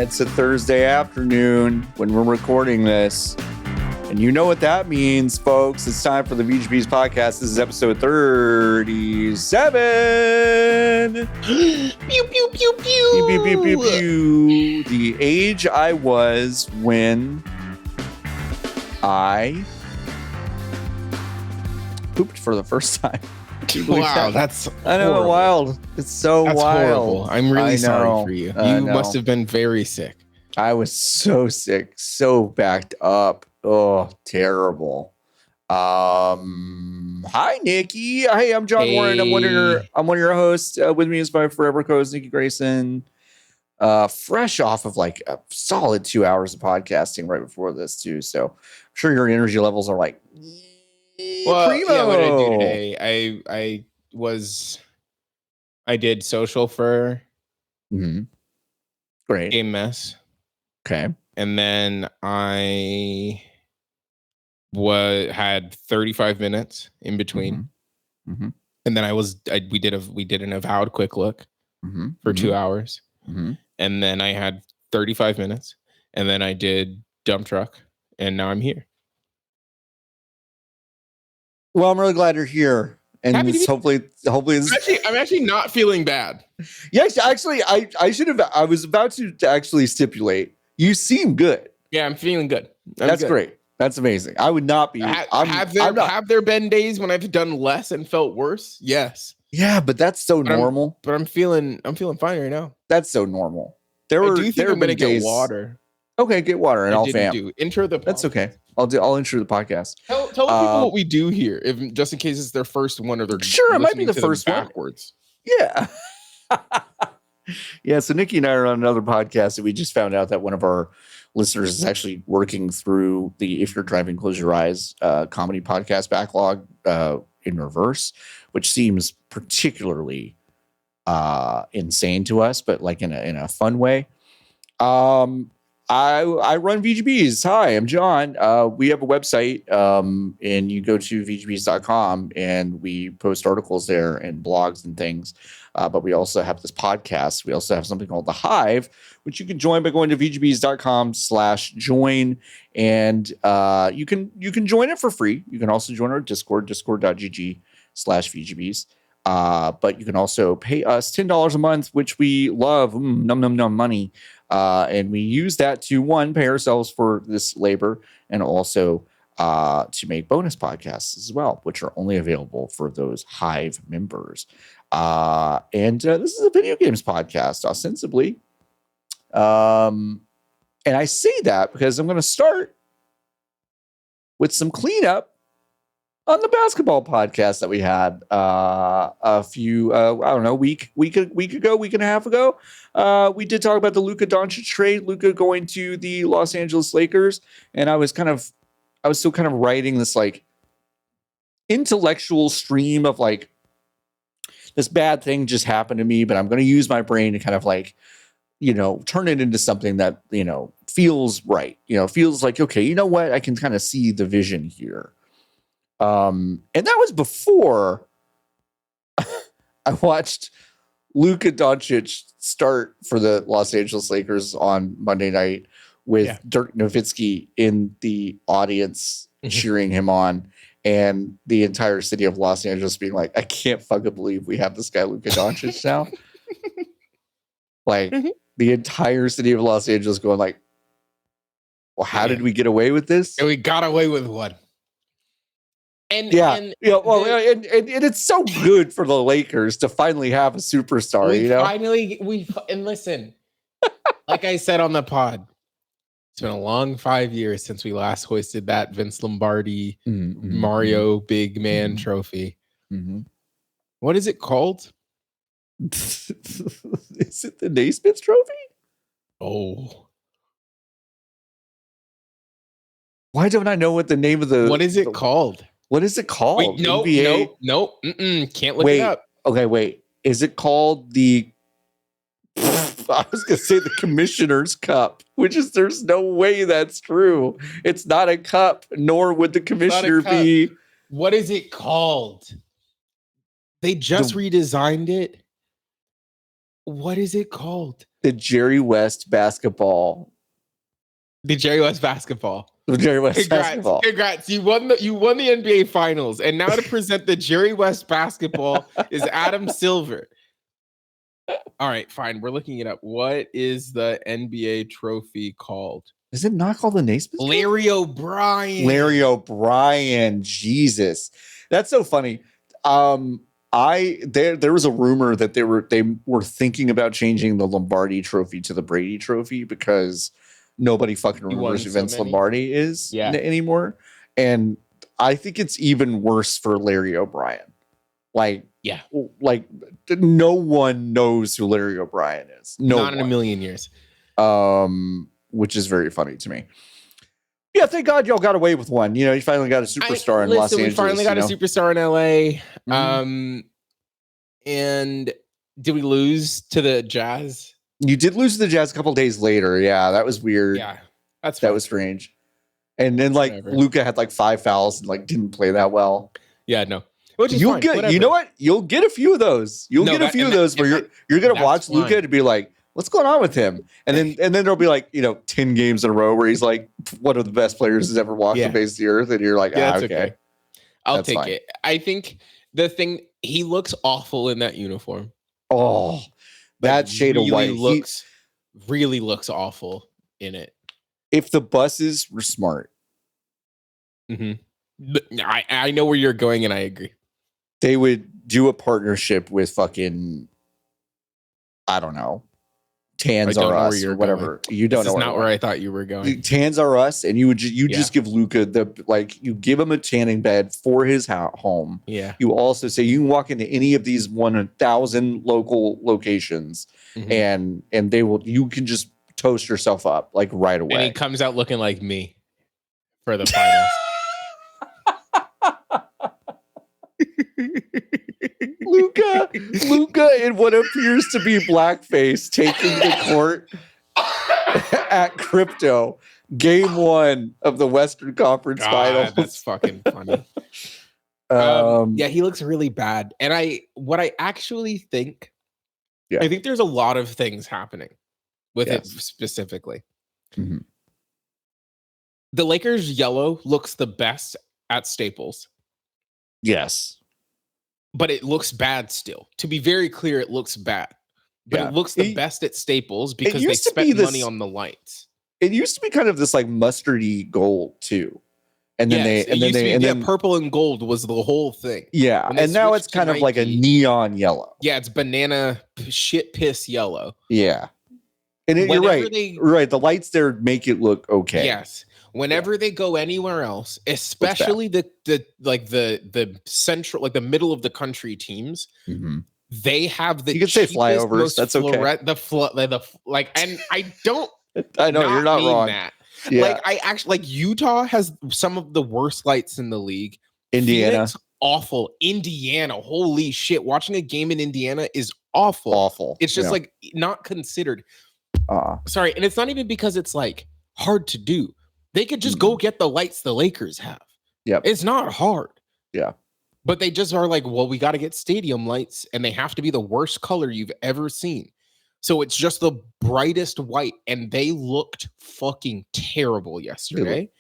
It's a Thursday afternoon when we're recording this. And you know what that means, folks. It's time for the VGPs podcast. This is episode 37. Pew, pew, pew, pew. Pew, pew, pew, pew, pew. The age I was when I pooped for the first time. Wow, that's I know, horrible. wild. It's so That's wild. horrible. I'm really sorry for you. You know. must have been very sick. I was so sick, so backed up. Oh, terrible. Hi, Niki. Hey, I'm John Warren. I'm one of your hosts. With me is my forever co-host, Niki Grayson. Fresh off of like a solid 2 hours of podcasting right before this too. So I'm sure your energy levels are like, Well, primo. yeah, what did I do today? I did social for Great. Game Mess. Okay. And then I had 35 minutes in between. Mm-hmm. And then we did an Avowed quick look for 2 hours. Mm-hmm. And then I had 35 minutes. And then I did Dump Truck. And now I'm here. Well, I'm really glad you're here, and hopefully this. I'm actually not feeling bad. Yes, actually, I should have. I was about to actually stipulate. You seem good. Yeah, I'm feeling good. That's good. Great. That's amazing. I would not be. Have there been days when I've done less and felt worse? Yes. Yeah, but that's so normal. I'm feeling fine right now. That's so normal. I'm gonna get water. Okay, get water, and I'll fam. Intro the podcast. That's okay. I'll intro the podcast. Tell people what we do here, if just in case it's their first one or they're sure. It might be the first one backwards. Yeah. Yeah. So Niki and I are on another podcast, and we just found out that one of our listeners is actually working through the "If You're Driving, Close Your Eyes" comedy podcast backlog in reverse, which seems particularly insane to us, but like in a fun way. I run VGBs. Hi, I'm John. We have a website, and you go to VGBs.com, and we post articles there and blogs and things. But we also have this podcast. We also have something called The Hive, which you can join by going to VGBs.com/join, and you can join it for free. You can also join our Discord, discord.gg/VGBs. But you can also pay us $10 a month, which we love. Num money. And we use that to, one, pay ourselves for this labor, and also to make bonus podcasts as well, which are only available for those Hive members. And this is a video games podcast, ostensibly. And I say that because I'm going to start with some cleanup on the basketball podcast that we had a few, week and a half ago. We did talk about the Luka Doncic trade, Luka going to the Los Angeles Lakers, and I was still kind of writing this like intellectual stream of like, this bad thing just happened to me, but I'm going to use my brain to kind of like, turn it into something that, feels right, feels like, okay, you know what? I can kind of see the vision here. And that was before I watched Luka Doncic start for the Los Angeles Lakers on Monday night with Dirk Nowitzki in the audience cheering him on, and the entire city of Los Angeles being like, I can't fucking believe we have this guy Luka Doncic now. Like the entire city of Los Angeles going like, well, how did we get away with this? And we got away with what? And it's so good for the Lakers to finally have a superstar. And listen, like I said on the pod, it's been a long 5 years since we last hoisted that Vince Lombardi Mario Big Man trophy. What is it called? Is it the Naismith Trophy? Oh, why don't I know what the name of the? What is it called? What is it called? Wait, no. Can't look it up. Okay, wait. Is it called the? I was gonna say the Commissioner's Cup, which is there's no way that's true. It's not a cup, nor would the commissioner be. What is it called? They just redesigned it. What is it called? The Jerry West basketball. The Jerry West basketball. The Jerry West basketball. Congrats. You won the NBA Finals. And now to present the Jerry West basketball is Adam Silver. All right, fine. We're looking it up. What is the NBA trophy called? Is it not called the Naismith? Larry O'Brien. Larry O'Brien. Jesus. That's so funny. There was a rumor that they were thinking about changing the Lombardi trophy to the Brady trophy because nobody fucking remembers who Vince Lombardi is anymore. And I think it's even worse for Larry O'Brien. Like no one knows who Larry O'Brien is. Not in a million years. Which is very funny to me. Yeah, thank God y'all got away with one. You know, you finally got a superstar in Los Angeles. We finally got a superstar in LA. Mm-hmm. And did we lose to the Jazz? You did lose to the Jazz a couple days later. Yeah, that was weird. Yeah, that was strange. And then Luka had 5 fouls and didn't play that well. Yeah, no. Which is fine. You know what? You'll get a few of those. You'll get a few of those where you're gonna watch Luka to be like, what's going on with him? And then there'll be 10 games in a row where he's one of the best players who's ever walked the face of the earth, and you're like, okay. I'll take it. I think the thing, he looks awful in that uniform. Oh, that shade of white really looks awful in it. If the buses were smart, I know where you're going, and I agree. They would do a partnership with fucking, I don't know, Tans Are Us or whatever. Going. You don't this know. Is not where I thought you were going. Tans Are Us, and you just give Luka you give him a tanning bed for his home. Yeah. You also say you can walk into any of these 1,000 local locations, and you can just toast yourself up right away. And he comes out looking like me for the finals. Luka in what appears to be blackface taking the court at Crypto, game 1 of the Western Conference Finals. That's fucking funny. He looks really bad. And what I actually think, I think there's a lot of things happening with it specifically. Mm-hmm. The Lakers yellow looks the best at Staples. Yes. But it looks bad still. To be very clear, it looks bad. But it looks the best at Staples because they spent money on the lights. It used to be kind of this mustardy gold too. And then purple and gold was the whole thing. Yeah. And now it's kind of like a neon yellow. Yeah, it's banana shit piss yellow. Yeah. And you're right. Right. The lights there make it look okay. Yes. Whenever they go anywhere else, especially the central, the middle of the country teams, they have the. You can say flyovers. That's okay. And I don't. I know you're not wrong. That. Yeah. I actually Utah has some of the worst lights in the league. Indiana, Phoenix, awful. Indiana, holy shit! Watching a game in Indiana is awful. Awful. It's just not considered. Sorry, and it's not even because it's hard to do. They could just go get the lights the Lakers have. Yeah, it's not hard. Yeah, but they just are we got to get stadium lights, and they have to be the worst color you've ever seen. So it's just the brightest white, and they looked fucking terrible yesterday.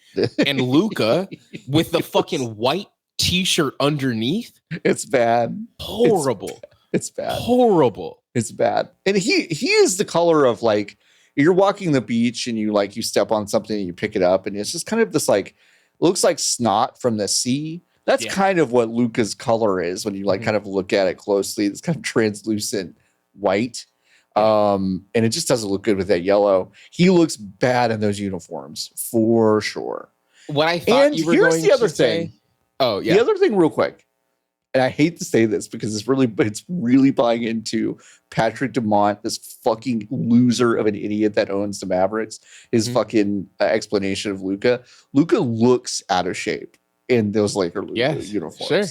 And Luka with the fucking white t-shirt underneath. It's bad. Horrible. It's bad. Horrible. It's bad. And he is the color of you're walking the beach and you step on something and you pick it up and it's just kind of this looks like snot from the sea. That's kind of what Luka's color is when you kind of look at it closely. It's kind of translucent white. And it just doesn't look good with that yellow. He looks bad in those uniforms for sure. What I thought you were going to say. Here's the other thing. Oh yeah. The other thing real quick. And I hate to say this because it's really buying into Patrick DeMont, this fucking loser of an idiot that owns the Mavericks. His fucking explanation of Luka. Luka looks out of shape in those Laker uniforms. Sure.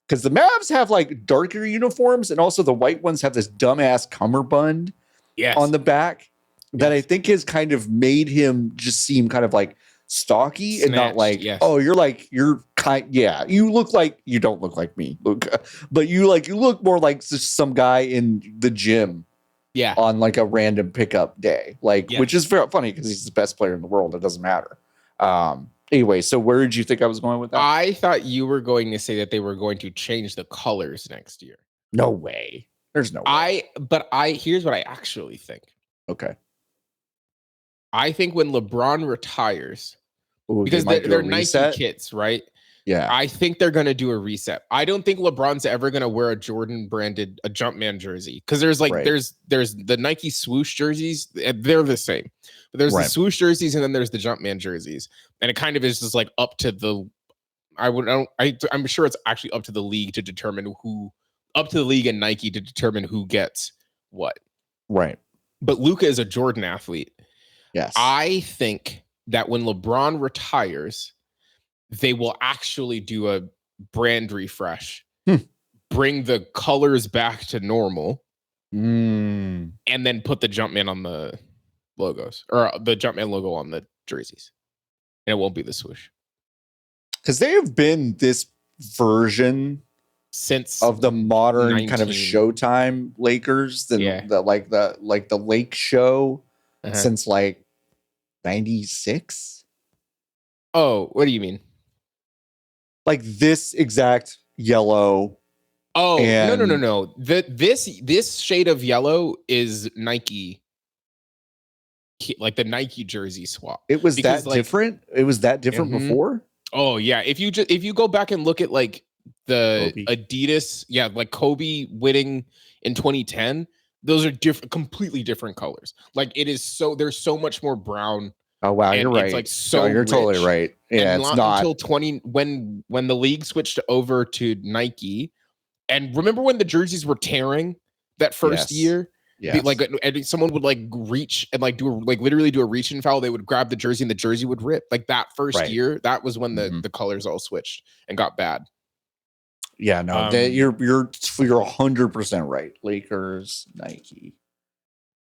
Because the Mavs have darker uniforms, and also the white ones have this dumbass cummerbund on the back that I think has kind of made him just seem kind of stocky and not you look you don't look like me, Luka, but you look more like just some guy in the gym on like a random pickup day, like which is very funny because he's the best player in the world. It doesn't matter. Anyway, so where did you think I was going with that? I thought you were going to say that they were going to change the colors next year. No way. There's no way. Here's what I actually think. Okay. I think when LeBron retires, because they're Nike kits, right? Yeah. I think they're going to do a reset. I don't think LeBron's ever going to wear a Jordan branded a Jumpman jersey because there's like there's the Nike swoosh jerseys. They're the same, but there's the swoosh jerseys and then there's the Jumpman jerseys, and it kind of is just like up to the. I'm sure it's actually up to the league to determine up to the league and Nike to determine who gets what. Right. But Luka is a Jordan athlete. Yes. I think that when LeBron retires, they will actually do a brand refresh, bring the colors back to normal, and then put the Jumpman on the logos or the Jumpman logo on the jerseys. And it won't be the swoosh. Because they have been this version since of the modern kind of Showtime Lakers, the Lake Show since like 96. Oh, what do you mean? Like this exact yellow. Oh, no. This shade of yellow is Nike, like the Nike jersey swap. It was that different? It was that different before? Oh yeah. If you go back and look at like the Kobe. Adidas, like Kobe winning in 2010, those are completely different colors. Like it is there's so much more brown. Oh wow, you're right. It's like so you're rich. Totally right. Yeah, and it's not until 20 when the league switched over to Nike. And remember when the jerseys were tearing that first year? Yeah. Like someone would like reach and like literally do a reach and foul. They would grab the jersey and the jersey would rip. Like that first year, that was when the colors all switched and got bad. Yeah, no, you're 100% right. Lakers, Nike.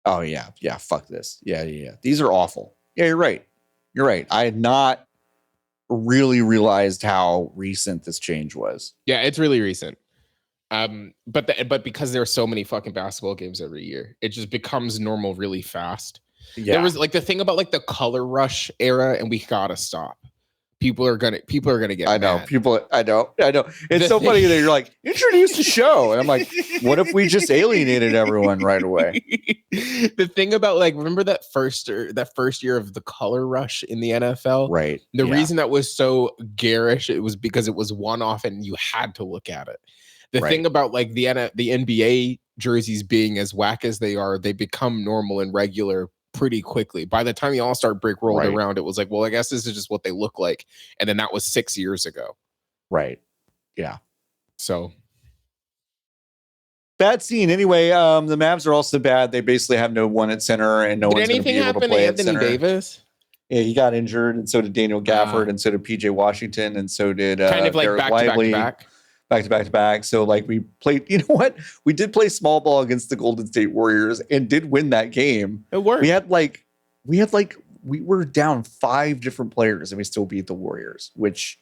Oh yeah, fuck this. Yeah. These are awful. Yeah, you're right. I had not really realized how recent this change was. Yeah, it's really recent. But because there are so many fucking basketball games every year, it just becomes normal really fast. Yeah. There was like the thing about like the color rush era, and we gotta stop. People are gonna get I know. mad. I know. It's so funny that you're like, introduce the show. And I'm like, what if we just alienated everyone right away? The thing about like, remember that first year of the color rush in the NFL? Right. The reason that was so garish, it was because it was one-off and you had to look at it. The thing about like the NBA jerseys being as whack as they are, they become normal and regular pretty quickly. By the time the All-Star break rolled around, it was like, well, I guess this is just what they look like. And then that was 6 years ago. Right. Yeah. So bad scene. Anyway, the Mavs are also bad. They basically have no one at center and no one's going to be able to play at center. Anthony Davis? Yeah, he got injured, and so did Daniel Gafford, and so did PJ Washington, and so did kind of like Derek Lively. Back to back. So like we played, you know what? We did play small ball against the Golden State Warriors and did win that game. It worked. We were down 5 different players and we still beat the Warriors, which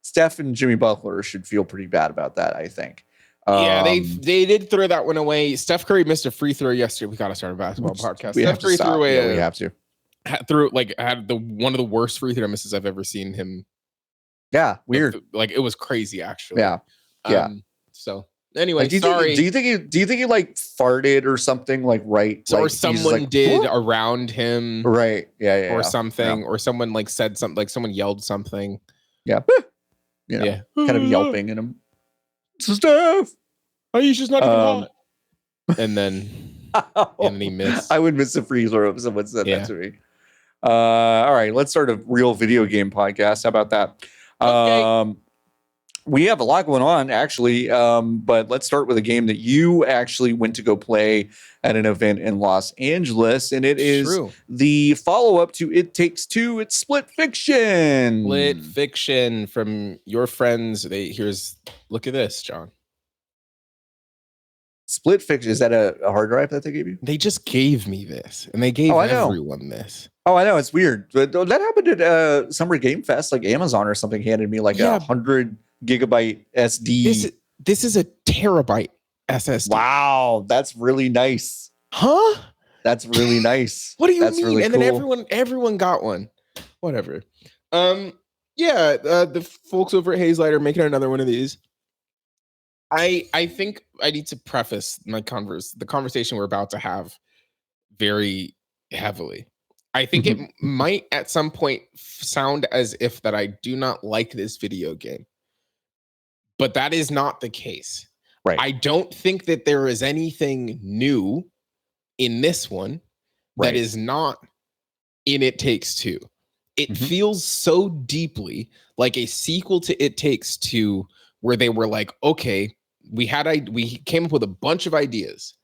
Steph and Jimmy Butler should feel pretty bad about that, I think. Yeah, they did throw that one away. Steph Curry missed a free throw yesterday. We got to start a basketball podcast. Steph Curry threw away. Yeah, we have to. Had one of the worst free throw misses I've ever seen him. Yeah, weird. Like it was crazy, actually. Yeah. Yeah. So anyway, like, do you think he like farted or something like right? So, like, or someone did around him, right? Yeah. Or something, or someone like said something, like someone yelled something. Yeah. Kind of yelping at him. Stuff. Oh, he's just not even hot. And then he missed. I would miss a free throw if someone said that to me. All right, let's start a real video game podcast. How about that? Okay. We have a lot going on, actually, but let's start with a game that you actually went to go play at an event in Los Angeles, and it is the follow-up to It Takes Two. It's Split Fiction. Split Fiction from your friends. Look at this, John. Split Fiction, is that a hard drive that they gave you? They just gave me this, and they gave everyone this. Oh, I know, it's weird. But that happened at Summer Game Fest, like Amazon or something handed me like 100 gigabyte SD. This is a terabyte SSD. Wow, that's really nice. Huh? That's really nice. What do you That's mean? really And cool. then everyone got one. Whatever. Yeah, the folks over at Hazelight are making another one of these. I think I need to preface the conversation we're about to have very heavily. I think it might at some point sound as if that I do not like this video game. But that is not the case. Right. I don't think that there is anything new in this one that is not in It Takes Two. It feels so deeply like a sequel to It Takes Two, where they were like, okay, we came up with a bunch of ideas,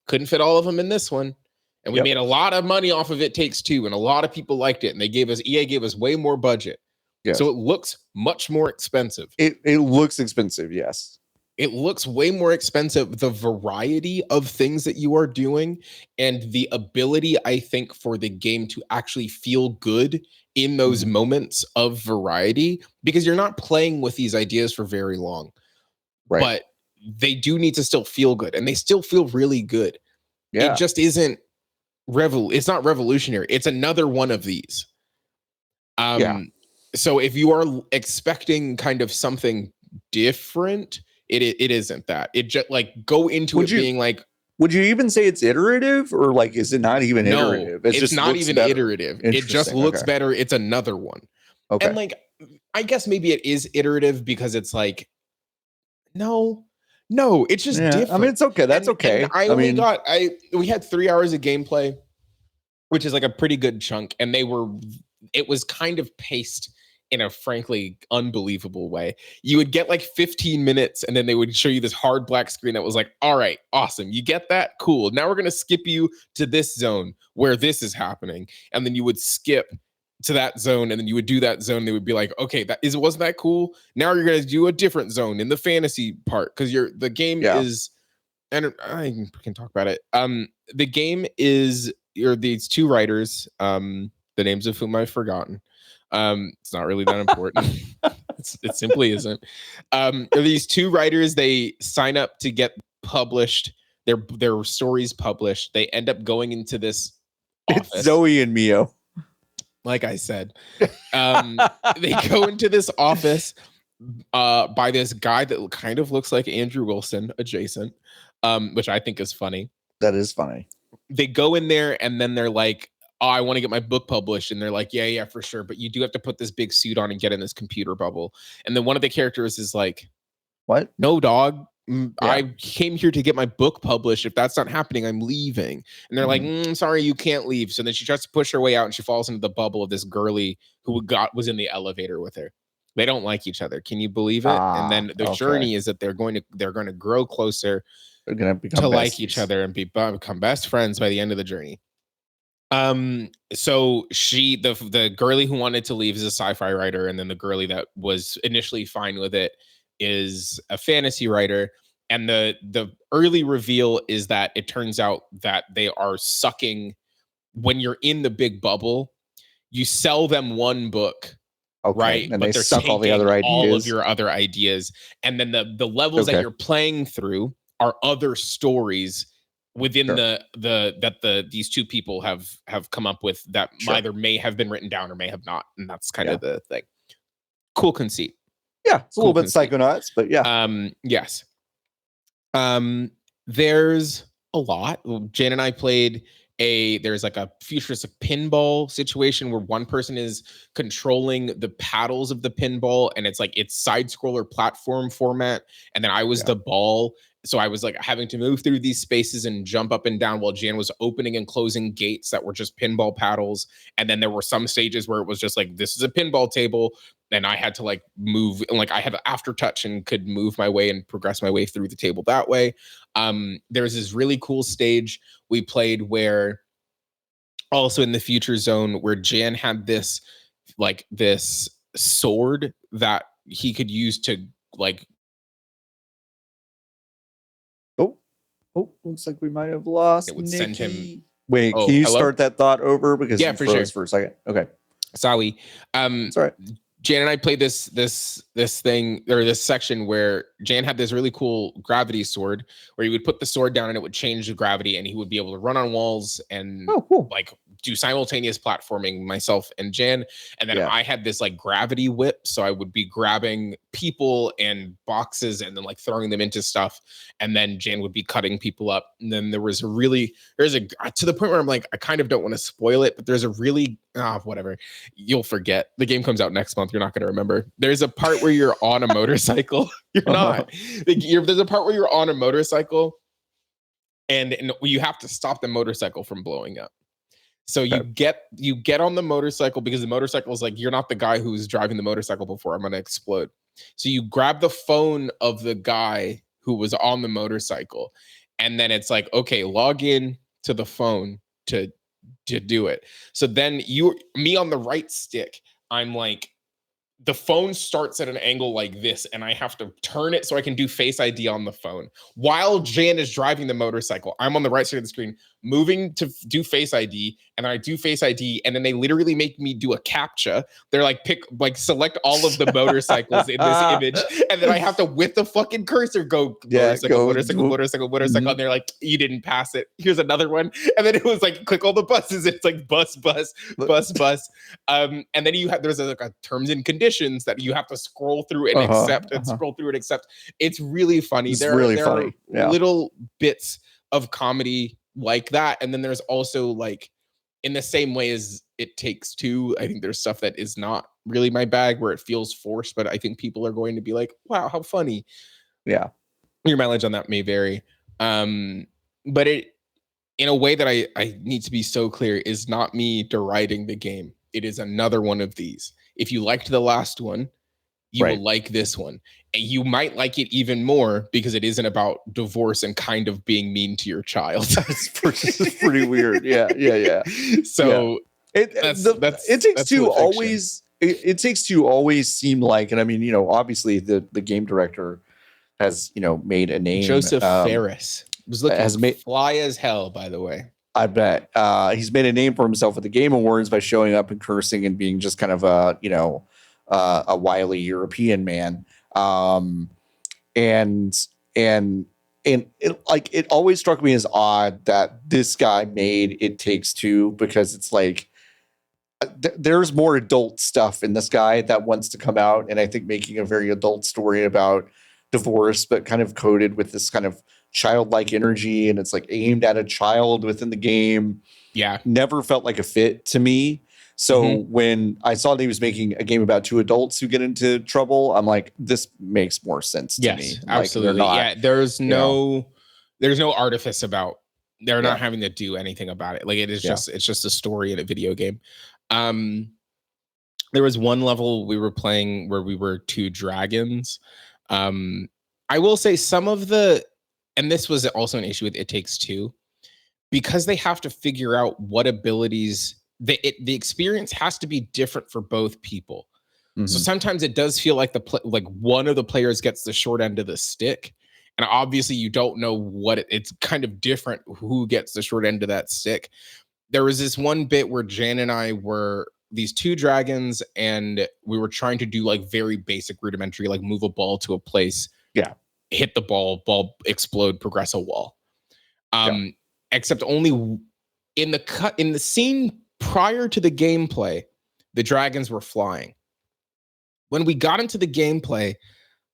couldn't fit all of them in this one, and we made a lot of money off of It Takes Two, and a lot of people liked it, and EA gave us way more budget. Yes. So it looks much more expensive. It looks expensive, yes. It looks way more expensive. The variety of things that you are doing and the ability, I think, for the game to actually feel good in those moments of variety, because you're not playing with these ideas for very long. Right. But they do need to still feel good, and they still feel really good. Yeah. It just isn't it's not revolutionary. It's another one of these. So if you are expecting kind of something different, it isn't that. It just like go into being like. Would you even say it's iterative, or like is it not even iterative? It's just not even iterative. It just looks better. It's another one. Okay. And like, I guess maybe it is iterative because it's like, no, it's just different. I mean, it's okay. That's okay. And we had 3 hours of gameplay, which is like a pretty good chunk, and it was kind of paced in a frankly unbelievable way. You would get like 15 minutes and then they would show you this hard black screen that was like, all right, awesome. You get that? Cool. Now we're going to skip you to this zone where this is happening. And then you would skip to that zone and then you would do that zone. They would be like, okay, wasn't that cool? Now you're going to do a different zone in the fantasy part. Cause the game is, and I can talk about it. The game is, these two writers, the names of whom I've forgotten. It's not really that important. It simply isn't. These two writers, they sign up to get published, their stories published. They end up going into this office. It's Zoe and Mio. Like I said, they go into this office by this guy that kind of looks like Andrew Wilson adjacent, which I think is funny. That is funny. They go in there and then they're like, oh, I want to get my book published. And they're like, yeah, for sure. But you do have to put this big suit on and get in this computer bubble. And then one of the characters is like, what? No, dog. I came here to get my book published. If that's not happening, I'm leaving. And they're like, sorry, you can't leave. So then she tries to push her way out and she falls into the bubble of this girlie who was in the elevator with her. They don't like each other. Can you believe it? And then the journey is that they're going to grow closer. They're going to become like each other and become best friends by the end of the journey. So the girly who wanted to leave is a sci-fi writer, and then the girly that was initially fine with it is a fantasy writer. And the early reveal is that it turns out that they are sucking. When you're in the big bubble, you sell them one book, right? And but they're suck all the other ideas, all of your other ideas, and then the levels that you're playing through are other stories within these two people have come up with that either may have been written down or may have not, and that's kind of the thing. Cool conceit. Yeah, it's a little bit Psychonauts, but yeah. Yes. There's a lot. Jan and I played there's like a futuristic pinball situation where one person is controlling the paddles of the pinball, and it's side scroller platform format, and then I was the ball. So I was like having to move through these spaces and jump up and down while Jan was opening and closing gates that were just pinball paddles. And then there were some stages where it was just like, this is a pinball table. And I had to like move, and like I had aftertouch and could move my way and progress my way through the table that way. There's this really cool stage we played where also in the future zone where Jan had this sword that he could use to like, Oh, looks like we might have lost. It would Niki. send him. Wait, can you start that thought over? Because you froze for a second. Okay. Sorry. That's all right. Jan and I played this thing, or this section where Jan had this really cool gravity sword where he would put the sword down and it would change the gravity, and he would be able to run on walls and cool. like do simultaneous platforming, myself and Jan. And then I had this like gravity whip, so I would be grabbing people and boxes and then like throwing them into stuff, and then Jan would be cutting people up. And then there's a to the point where I'm like, I kind of don't want to spoil it, but there's a really whatever, you'll forget. The game comes out next month, you're not going to remember. There's a part where you're on a motorcycle. You're not. There's a part where you're on a motorcycle and you have to stop the motorcycle from blowing up. So you get on the motorcycle, because the motorcycle is like, you're not the guy who's driving the motorcycle before I'm going to explode. So you grab the phone of the guy who was on the motorcycle, and then it's like, okay, log in to the phone to do it. So then me on the right stick, I'm like, the phone starts at an angle like this, and I have to turn it so I can do Face ID on the phone while Jan is driving the motorcycle. I'm on the right side of the screen, moving to do Face ID, and then I do Face ID, and then they literally make me do a captcha. They're like, select all of the motorcycles in this image, and then I have to, with the fucking cursor, go motorcycle. Mm-hmm. And they're like, you didn't pass it. Here's another one, and then it was like, click all the buses. It's like bus. And then there's like a terms and conditions that you have to scroll through and accept and scroll through and accept. It's really funny. There are little bits of comedy like that. And then there's also, like, in the same way as It Takes Two, I think there's stuff that is not really my bag, where it feels forced, but I think people are going to be like, wow, how funny. Yeah. Your mileage on that may vary. But it, in a way that I need to be so clear, is not me deriding the game. It is another one of these. If you liked the last one, you will like this one. And you might like it even more because it isn't about divorce and kind of being mean to your child. It's pretty weird. Yeah. So It Takes Two always seemed like, and I mean, obviously the game director has, made a name. Joseph Ferris was looking fly as hell, by the way. I bet he's made a name for himself at the Game Awards by showing up and cursing and being just kind of a wily European man. And it always struck me as odd that this guy made It Takes Two, because it's like there's more adult stuff in this guy that wants to come out, and I think making a very adult story about divorce, but kind of coded with this kind of childlike energy, and it's like aimed at a child within the game. Yeah, never felt like a fit to me. So when I saw that he was making a game about two adults who get into trouble, I'm like, this makes more sense to me. Absolutely. There's no artifice about, they're not having to do anything about it. Like, it is it's just a story in a video game. There was one level we were playing where we were two dragons. I will say some of and this was also an issue with It Takes Two, because they have to figure out what abilities, the experience has to be different for both people. So sometimes it does feel like one of the players gets the short end of the stick, and obviously you don't know what it's kind of different who gets the short end of that stick. There was this one bit where Jan and I were these two dragons, and we were trying to do like very basic rudimentary, like move a ball to a place, hit the ball explode, progress a wall. Except only in the scene prior to the gameplay, the dragons were flying. When we got into the gameplay,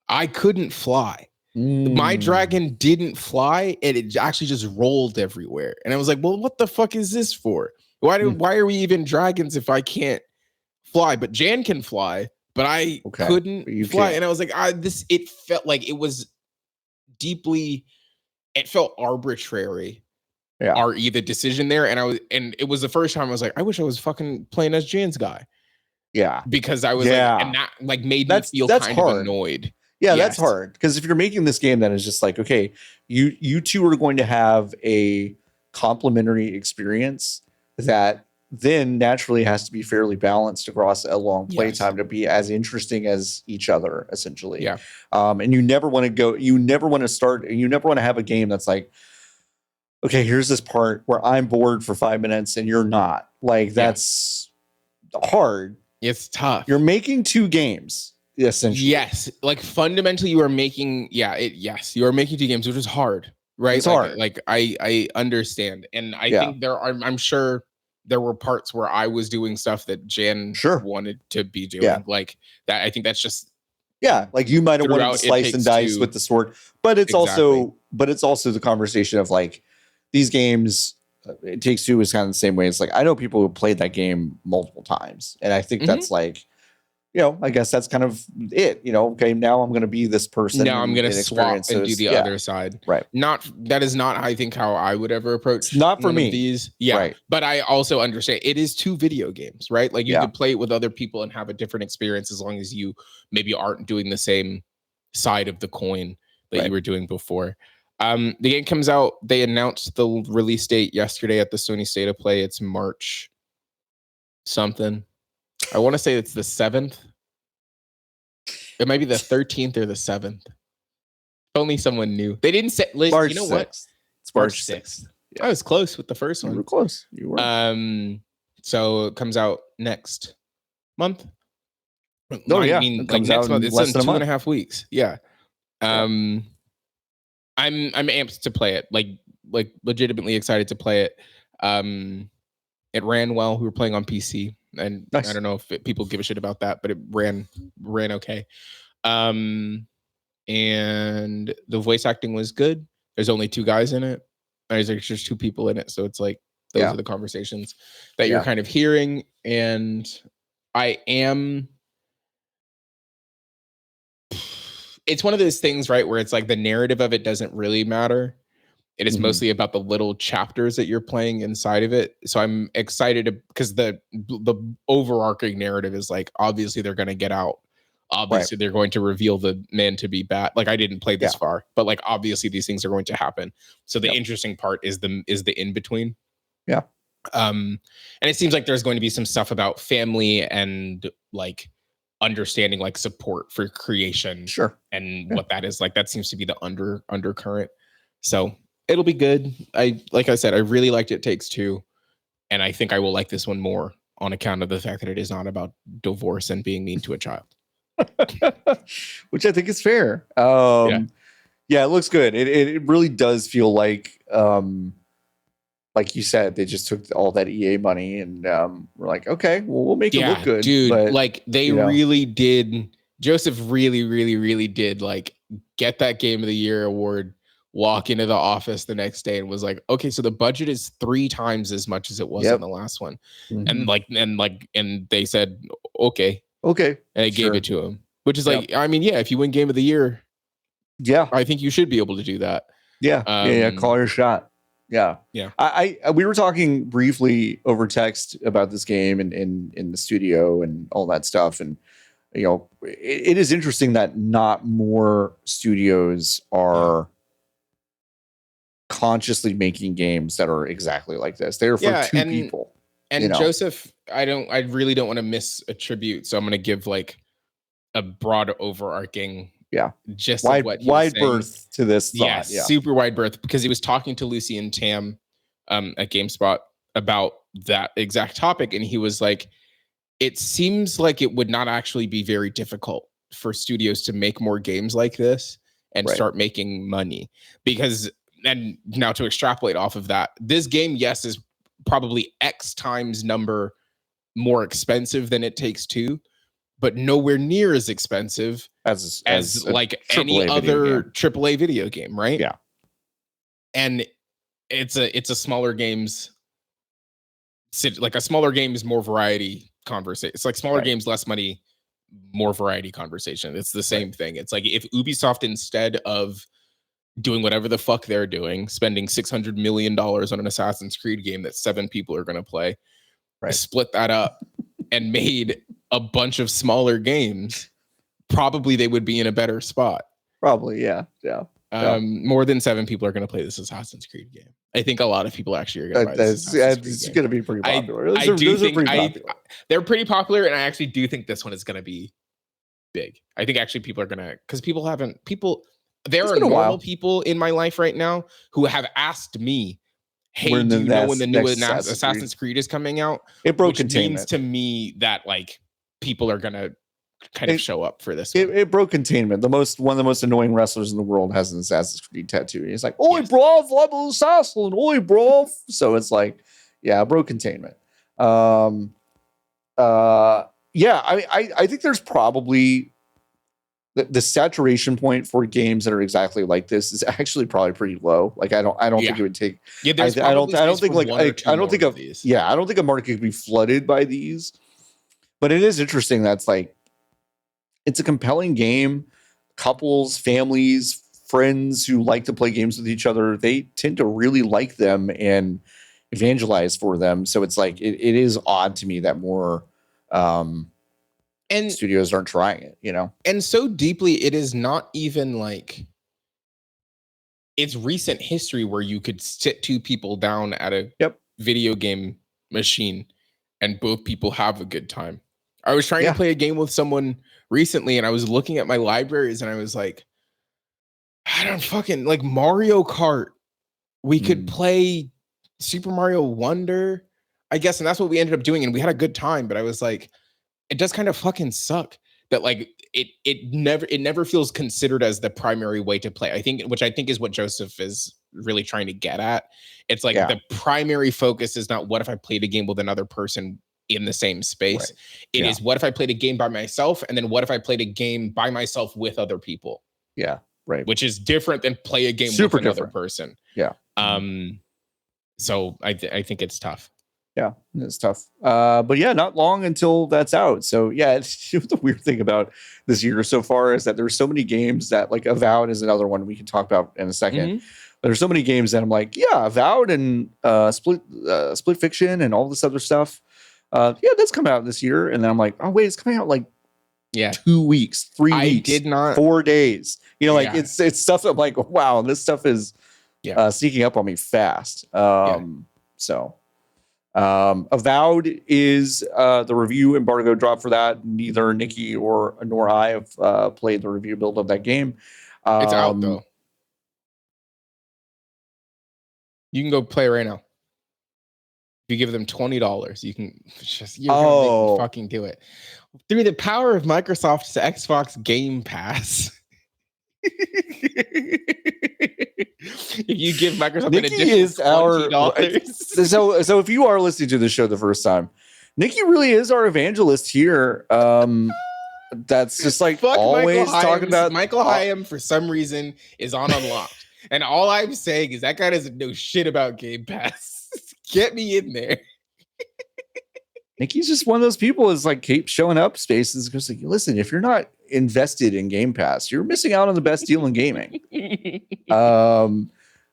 I couldn't fly. My dragon didn't fly, and it actually just rolled everywhere. And I was like, well, what the fuck is this for? Why are we even dragons if I can't fly? But Jan can fly, but I couldn't fly. Can't. And I was like, it felt like it was it felt arbitrary. RE the decision there. And it was the first time I was like, I wish I was fucking playing as Jan's guy. Yeah. Because I was like, and that like made me feel kind of annoyed. Yeah, that's hard. Because if you're making this game, then it's just like, okay, you two are going to have a complementary experience that then naturally has to be fairly balanced across a long playtime to be as interesting as each other, essentially. Yeah. And you never want to have a game that's like, okay, here's this part where I'm bored for 5 minutes and you're not. Like, that's hard. It's tough. You're making 2 games, essentially. Yes, like fundamentally, you are making. Yes, you are making 2 games, which is hard, right? It's hard. Like I understand, and I think there are. I'm sure there were parts where I was doing stuff that Jan wanted to be doing, like that. I think that's just like you might have wanted to slice and dice with the sword, but it's also the conversation of like these games. It Takes Two is kind of the same way. It's like I know people who played that game multiple times, and I think that's like, I guess that's kind of it. Okay, now I'm going to be this person. Now I'm going to swap and do the other side. Right. That is not, I think, how I would ever approach. It's not for me. These. Yeah. Right. But I also understand it is 2 video games, right? Like you could play it with other people and have a different experience as long as you maybe aren't doing the same side of the coin that you were doing before. The game comes out. They announced the release date yesterday at the Sony State of Play. It's March something. I want to say it's the 7th. It might be the 13th or the 7th. Only someone knew. They didn't say. March you know 6th. What? It's March 6th. Yeah. I was close with the first one. You were close. You were. So it comes out next month. No, I mean, it comes out month. It's in 2.5 weeks. Yeah. Yeah. I'm amped to play it. Like legitimately excited to play it. It ran well. We were playing on PC, and nice. I don't know if people give a shit about that, but it ran okay. And the voice acting was good. There's only 2 guys in it. There's just 2 people in it, so it's like those are the conversations that you're kind of hearing. And it's one of those things, right, where it's like the narrative of it doesn't really matter. It is mostly about the little chapters that you're playing inside of it. So I'm excited because the overarching narrative is like, obviously they're going to get out. Obviously they're going to reveal the man to be bad. Like I didn't play this far, but like obviously these things are going to happen. So the interesting part is the in between. Yeah. And it seems like there's going to be some stuff about family and like understanding like support for creation. Sure. And what that is like. That seems to be the undercurrent. So it'll be good. Like I said, I really liked It Takes Two, and I think I will like this one more on account of the fact that it is not about divorce and being mean to a child. Which I think is fair. Yeah, it looks good. It really does feel like you said, they just took all that EA money and we're like, okay, well, we'll make it look good. Dude, but, like they really did. Joseph really, really, really did like get that Game of the Year award, walk into the office the next day and was like, okay, so the budget is 3 times as much as it was in the last one. And they said, okay. And they gave it to him, which is like, I mean, if you win Game of the Year, I think you should be able to do that. Call your shot. I we were talking briefly over text about this game and in the studio and all that stuff, and it is interesting that not more studios are consciously making games that are exactly like this. They're for 2 people. And Joseph, I really don't want to miss a tribute, so I'm going to give like a broad overarching just wide berth to this thought. Super wide berth, because he was talking to Lucy and Tam at GameSpot about that exact topic, and he was like, it seems like it would not actually be very difficult for studios to make more games like this and start making money, because, and now to extrapolate off of that, this game, is probably X times number more expensive than It Takes Two, but nowhere near as expensive as like any other AAA video game, right? Yeah. And it's a smaller games, like a smaller games, more variety conversation. It's like smaller games, less money, more variety conversation. It's the same thing. It's like if Ubisoft, instead of doing whatever the fuck they're doing, spending $600 million on an Assassin's Creed game that 7 people are going to play, split that up and made a bunch of smaller games, probably they would be in a better spot. Probably, yeah. More than 7 people are going to play this Assassin's Creed game. I think a lot of people actually are going to buy this. It's going to be pretty popular. They're pretty popular, and I actually do think this one is going to be big. I think actually people are going to, because there are normal people in my life right now who have asked me, hey, do you know when the new Assassin's Creed is coming out? It broke containment. Which means to me that like people are gonna kind of show up for this one. It broke containment. One of the most annoying wrestlers in the world has an Assassin's Creed tattoo. He's like, "Oi, bruv, I'm an assassin. Oi, bruv." So it's like, yeah, it broke containment. Yeah, I think there's probably the saturation point for games that are exactly like this is actually probably pretty low. Like I don't think it would take. Yeah, I don't think I don't think these. Yeah, I don't think a market could be flooded by these. But it is interesting. That's like, it's a compelling game. Couples, families, friends who like to play games with each other, they tend to really like them and evangelize for them. So it's like, it is odd to me that more and studios aren't trying it, you know? And so deeply, it is not even like it's recent history where you could sit two people down at a video game machine and both people have a good time. I was trying to play a game with someone recently and I was looking at my libraries and I was like, I don't fucking like Mario Kart. We could play Super Mario Wonder, I guess. And that's what we ended up doing. And we had a good time. But I was like, it does kind of fucking suck that like it never feels considered as the primary way to play. Which I think is what Joseph is really trying to get at. It's like the primary focus is not what if I played a game with another person in the same space. Right. It is what if I played a game by myself, and then what if I played a game by myself with other people. Yeah, right. Which is different than play a game Super with another different. person. Yeah. So I think it's tough. Yeah, it's tough. But yeah, not long until that's out. So yeah, the weird thing about this year so far is that there's so many games that, like, Avowed is another one we can talk about in a second. But there's so many games that I'm like, yeah, Avowed and Split Fiction and all this other stuff. Yeah, that's coming out this year. And then I'm like, oh wait, it's coming out like 2 weeks, 3 weeks, 4 days. You know, like it's stuff that I'm like, wow, this stuff is sneaking up on me fast. So Avowed is the review embargo drop for that. Neither Niki nor I have played the review build of that game. It's out though. You can go play right now. If you give them $20, you can you're gonna make me fucking do it. Through the power of Microsoft's Xbox Game Pass. If you give Microsoft Niki an additional $20. So if you are listening to the show the first time, Niki really is our evangelist here. That's just like always talking about Michael Hyam for some reason is on Unlocked. And all I'm saying is that guy doesn't know shit about Game Pass. Get me in there. Niki's just one of those people is like keep showing up spaces because like, listen, if you're not invested in Game Pass, you're missing out on the best deal in gaming.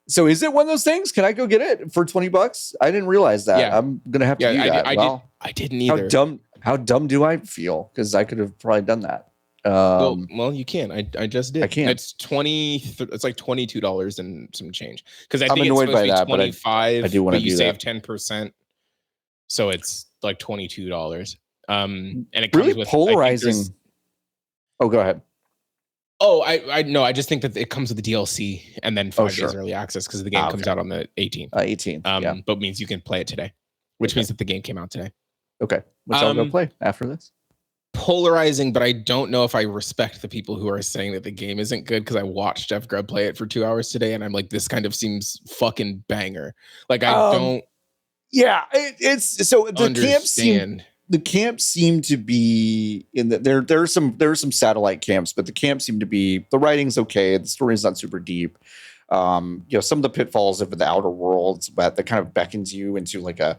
So is it one of those things? Can I go get it for $20? I didn't realize that. Yeah. I'm gonna have to do that. I didn't either. How dumb do I feel? Because I could have probably done that. Well, you can. I just did. I can. It's It's like $22 and some change. Because I'm annoyed by that, 25, but I do want to do you that. save 10%, so it's like $22. And it really comes with polarizing. Oh, go ahead. Oh, I no, I just think that it comes with the DLC and then 5 days early access because the game comes out on the 18th. 18th. But means you can play it today, which means that the game came out today. Okay, which I'll go play after this. Polarizing, but I don't know if I respect the people who are saying that the game isn't good because I watched Jeff Grubb play it for 2 hours today, and I'm like, this kind of seems fucking banger. Like I don't. Yeah, it's so the camps seem to be in that there are some satellite camps, but the camps seem to be the writing's okay, the story's not super deep. Some of the pitfalls of the Outer Worlds, but that kind of beckons you into like a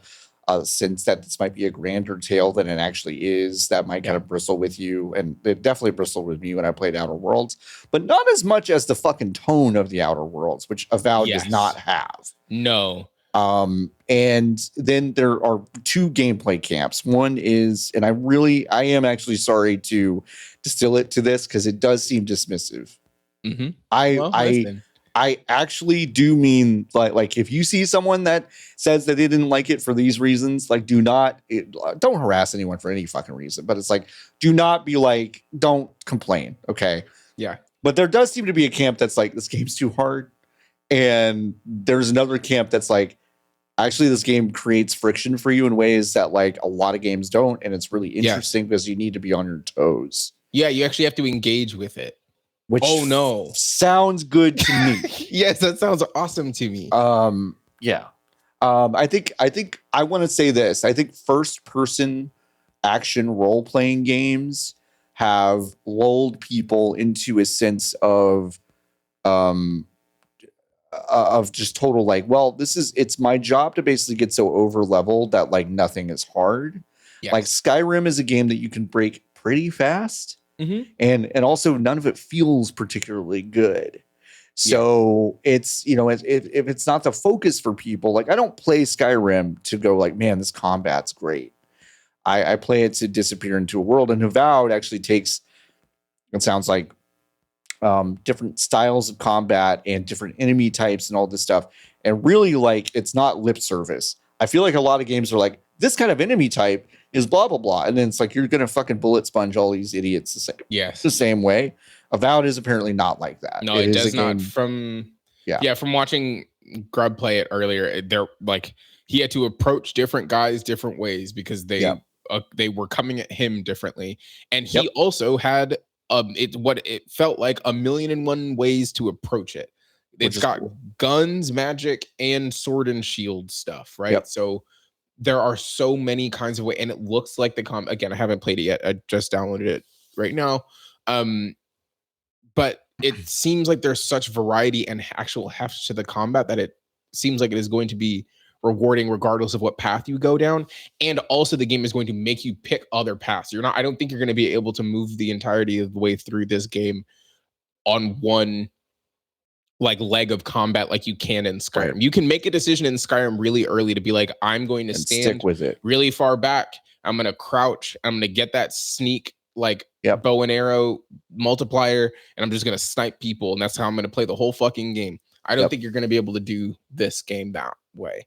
sense that this might be a grander tale than it actually is. That might kind of bristle with you, and it definitely bristled with me when I played Outer Worlds, but not as much as the fucking tone of the Outer Worlds, which Avowed does not have. No. And then there are two gameplay camps. One is, and I am actually sorry to distill it to this because it does seem dismissive. Mm-hmm. I actually do mean like if you see someone that says that they didn't like it for these reasons, like don't harass anyone for any fucking reason. But it's like, do not be like, don't complain. Okay. Yeah. But there does seem to be a camp that's like, this game's too hard. And there's another camp that's like, actually this game creates friction for you in ways that like a lot of games don't, and it's really interesting because you need to be on your toes. Yeah, you actually have to engage with it. Which no, sounds good to me. Yes, that sounds awesome to me. Yeah. I think I want to say this. I think first person action role playing games have lulled people into a sense of just total like, well, it's my job to basically get so over leveled that like nothing is hard. Yes. Like Skyrim is a game that you can break pretty fast. And also none of it feels particularly good. So it's, you know, if it's not the focus for people, like I don't play Skyrim to go like, man, this combat's great. I play it to disappear into a world. And Avowed actually takes, it sounds like, different styles of combat and different enemy types and all this stuff. And really, like, it's not lip service. I feel like a lot of games are like, this kind of enemy type is blah, blah, blah. And then it's like, you're going to fucking bullet sponge all these idiots the same way. Avowed is apparently not like that. No, it does not. From watching Grub play it earlier, they're like, he had to approach different guys different ways because they were coming at him differently. And he also had it felt like 1,000,001 ways to approach it. It's got guns, magic, and sword and shield stuff, right? So there are so many kinds of ways, and it looks like again, I haven't played it yet. I just downloaded it right now. But it seems like there's such variety and actual heft to the combat that it seems like it is going to be rewarding regardless of what path you go down. And also the game is going to make you pick other paths. I don't think you're going to be able to move the entirety of the way through this game on one like leg of combat like you can in Skyrim. Right. You can make a decision in Skyrim really early to be like, I'm going to stand with it really far back. I'm going to crouch. I'm going to get that sneak like bow and arrow multiplier, and I'm just going to snipe people. And that's how I'm going to play the whole fucking game. I don't think you're going to be able to do this game that way.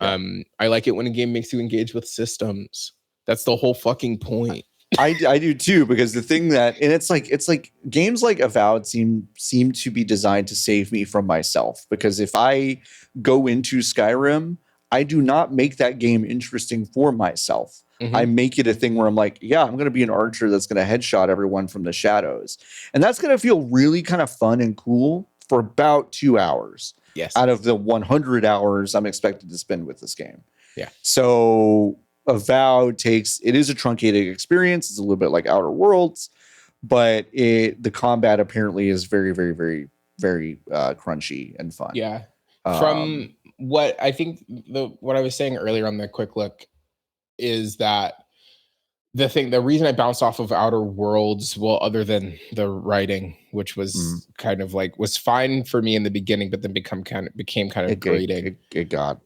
I like it when a game makes you engage with systems. That's the whole fucking point. I do too, because the thing that, and it's like games like Avowed seem to be designed to save me from myself, because if I go into Skyrim, I do not make that game interesting for myself. I make it a thing where I'm like, yeah, I'm going to be an archer that's going to headshot everyone from the shadows. And that's going to feel really kind of fun and cool for about 2 hours out of the 100 hours I'm expected to spend with this game. So Avowed it is a truncated experience. It's a little bit like Outer Worlds, but the combat apparently is very, very, very, very crunchy and fun. From what I think, what I was saying earlier on the quick look is that the reason I bounced off of Outer Worlds, well, other than the writing, which was kind of like was fine for me in the beginning, but then became kind of grating. It got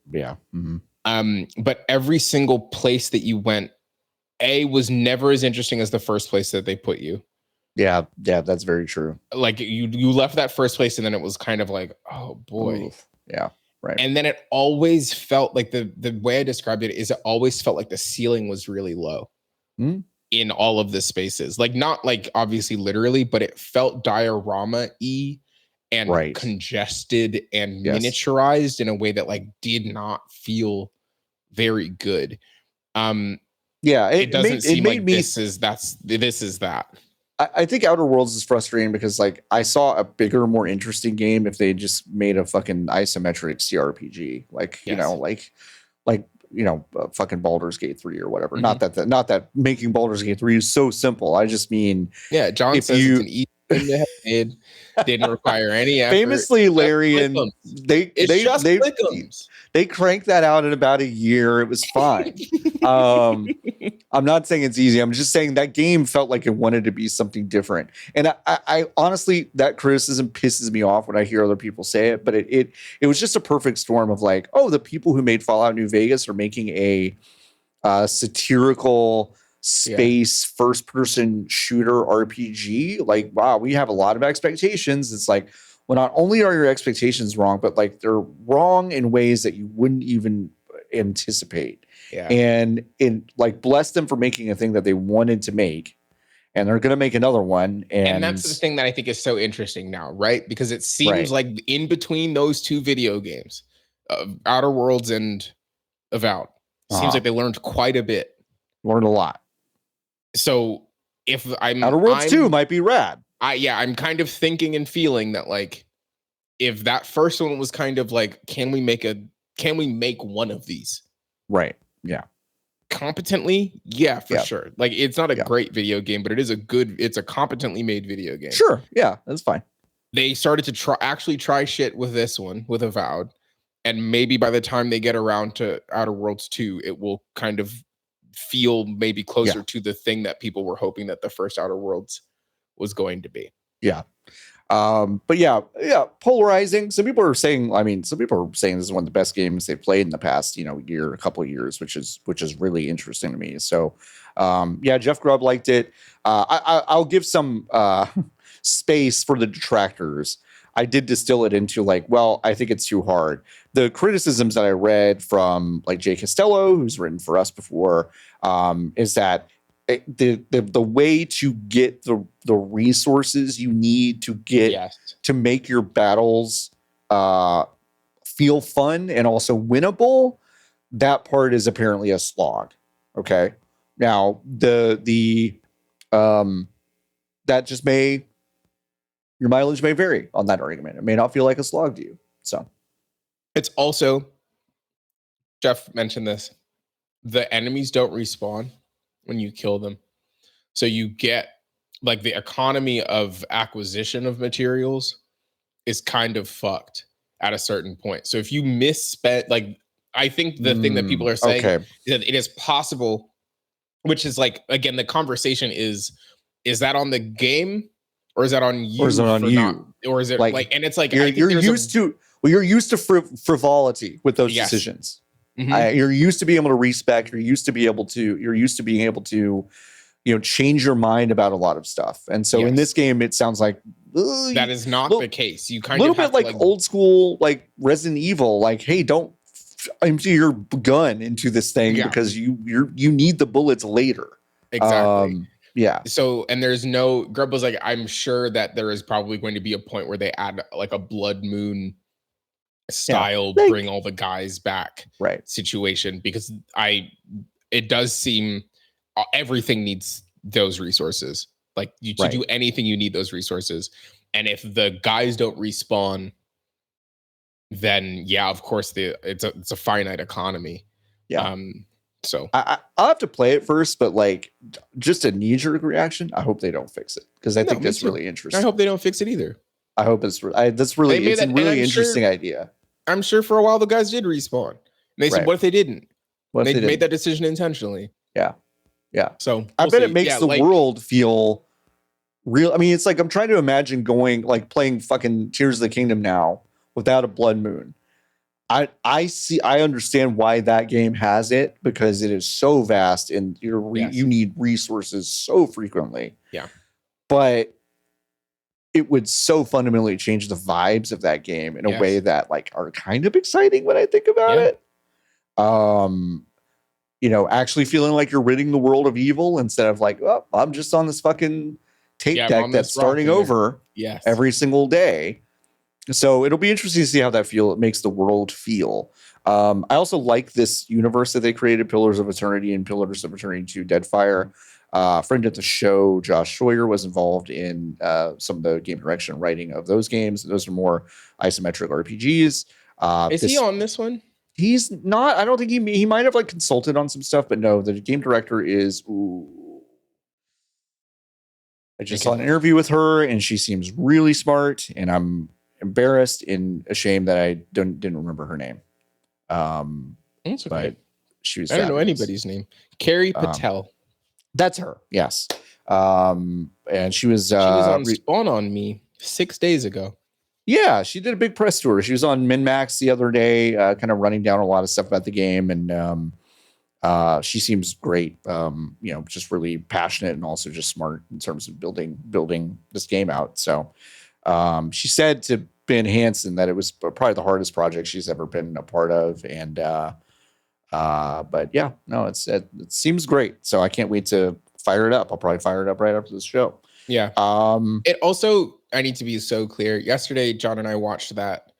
but every single place that you went, was never as interesting as the first place that they put you. Yeah, that's very true. Like you left that first place, and then it was kind of like, oh boy. Oof. Yeah. Right. And then it always felt like the way I described it is it always felt like the ceiling was really low in all of the spaces. Like not like obviously literally, but it felt diorama-y and congested and miniaturized in a way that like did not feel very good. It doesn't seem like this is that. I think Outer Worlds is frustrating because like I saw a bigger, more interesting game if they just made a fucking isometric CRPG, like fucking Baldur's Gate 3 or whatever. Not that making Baldur's Gate 3 is so simple. I just mean John says it's an easy thing to have made. Didn't require any effort. Famously, Larry and they cranked that out in about a year. It was fine. I'm not saying it's easy. I'm just saying that game felt like it wanted to be something different. And I honestly, that criticism pisses me off when I hear other people say it. But it was just a perfect storm of like, oh, the people who made Fallout New Vegas are making a satirical space first-person shooter RPG. Like, wow, we have a lot of expectations. It's like, well, not only are your expectations wrong, but like they're wrong in ways that you wouldn't even anticipate. And like bless them for making a thing that they wanted to make, and they're going to make another one. And that's the thing that I think is so interesting now, right? Because it seems like in between those two video games, Outer Worlds and Avowed. Seems like they learned quite a bit. Learned a lot. So if Outer Worlds 2 might be rad. I'm kind of thinking and feeling that like if that first one was kind of like, can we make one of these? Right. Yeah. Competently, yeah, for sure. Like it's not a great video game, but it's a competently made video game. Sure. Yeah, that's fine. They started to try shit with this one, with Avowed. And maybe by the time they get around to Outer Worlds 2, it will kind of feel maybe closer to the thing that people were hoping that the first Outer Worlds was going to be. Yeah. But yeah, polarizing. Some people are saying this is one of the best games they've played in the past, a couple of years, which is really interesting to me. So, Jeff Grubb liked it. I'll give some space for the detractors. I did distill it into I think it's too hard. The criticisms that I read from Jay Costello, who's written for us before, is that the way to get the resources you need to get to make your battles feel fun and also winnable, that part is apparently a slog. Okay, now that just your mileage may vary on that argument. It may not feel like a slog to you. So it's also, Jeff mentioned this, the enemies don't respawn when you kill them. So you get the economy of acquisition of materials is kind of fucked at a certain point. So if you misspent, I think the thing that people are saying is that it is possible, which is again, the conversation is that on the game or is that on you? Or is it on you? Or is it and it's you're used to frivolity with those decisions. Mm-hmm. You're used to being able to respec. You're used to being able to, change your mind about a lot of stuff. And so in this game, it sounds like that is not the case. You kind of have bit old school, Resident Evil. Hey, don't empty your gun into this thing because you need the bullets later. Exactly. Yeah. So, and there's Grubb was I'm sure that there is probably going to be a point where they add a Blood Moon style, bring all the guys back situation, because it does seem everything needs those resources. To do anything, you need those resources. And if the guys don't respawn, then of course it's a finite economy. Yeah. So I'll have to play it first, but just a knee-jerk reaction, I hope they don't fix it, because I think that's really interesting. I hope they don't fix it either. I hope it's a really interesting idea. I'm sure for a while the guys did respawn. And they said, what if they didn't? They made that decision intentionally. Yeah. Yeah. So I bet it makes the world feel real. I mean, it's I'm trying to imagine playing fucking Tears of the Kingdom now without a Blood Moon. I understand why that game has it, because it is so vast and you need resources so frequently. Yeah. But it would so fundamentally change the vibes of that game in a way that are kind of exciting when I think about it. Actually feeling like you're ridding the world of evil instead of I'm just on this fucking tape deck that's starting over every single day. So it'll be interesting to see how it makes the world feel. I also like this universe that they created, Pillars of Eternity and Pillars of Eternity 2 Deadfire. Friend at the show, Josh Schroyer, was involved in some of the game direction and writing of those games. Those are more isometric RPGs. Is he on this one? He's not. I don't think he might have consulted on some stuff, but no, the game director is. I just saw an interview with her, and she seems really smart, and I'm embarrassed and ashamed that I didn't remember her name. That's okay. But she was. I don't know anybody's name. Carrie Patel. That's her. Yes. And she was on Spawn on Me 6 days ago. Yeah, she did a big press tour. She was on MinMax the other day, kind of running down a lot of stuff about the game, and she seems great. Just really passionate and also just smart in terms of building this game out. So she said to Ben Hansen that it was probably the hardest project she's ever been a part of, and but yeah, no, it seems great. So I can't wait to fire it up. I'll probably fire it up right after this show. Yeah. It also, I need to be so clear. Yesterday, John and I watched that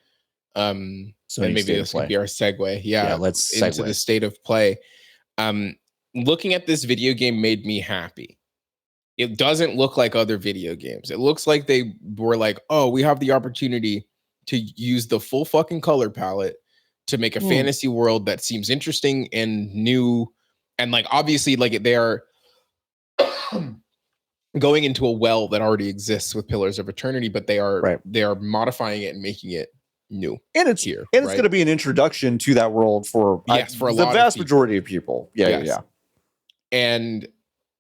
And Sony maybe State of this could Play. be our segue. Yeah, let's into segue. the state of play. Looking at this video game made me happy. It doesn't look like other video games. It looks like they were like, oh, we have the opportunity to use the full fucking color palette to make a fantasy world that seems interesting and new. And like, obviously, like they are going into a well that already exists with Pillars of Eternity, but they are modifying it and making it new. And it's here, and it's going to be an introduction to that world for for the vast majority of people. Yeah. And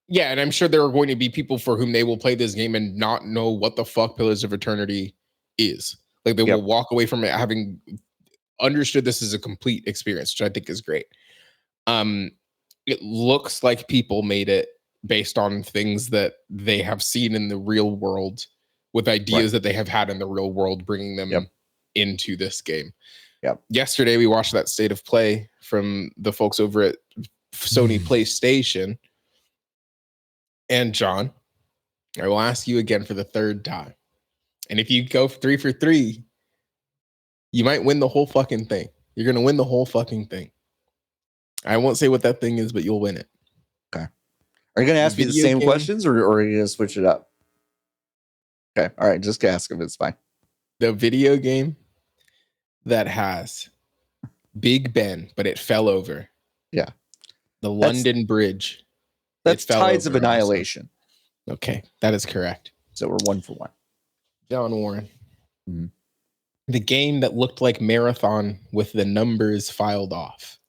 I'm sure there are going to be people for whom they will play this game and not know what the fuck Pillars of Eternity is. Like they will walk away from it having understood this as a complete experience, which I think is great. It looks like people made it based on things that they have seen in the real world with ideas that they have had in the real world, bringing them into this game. Yesterday, we watched that state of play from the folks over at Sony PlayStation. And John, I will ask you again for the third time. And if you go 3 for 3, you might win the whole fucking thing. You're going to win the whole fucking thing. I won't say what that thing is, but you'll win it. Okay. Are you going to ask me the same questions or are you going to switch it up? Okay. All right. Just ask him. It's fine. The video game that has Big Ben, but it fell over. Yeah. The London Bridge. That's Tides of Annihilation. Also. Okay. That is correct. So we're 1 for 1. John Warren. Mm-hmm. The game that looked like Marathon with the numbers filed off.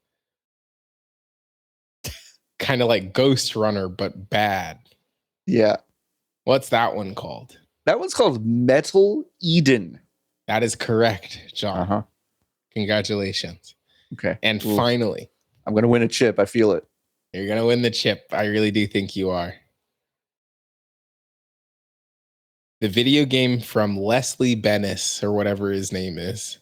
Kind of like Ghost Runner, but bad. Yeah. What's that one called? That one's called Metal Eden. That is correct, John. Uh-huh. Congratulations. Okay. And finally, I'm going to win a chip. I feel it. You're going to win the chip. I really do think you are. The video game from Leslie Bennis, or whatever his name is.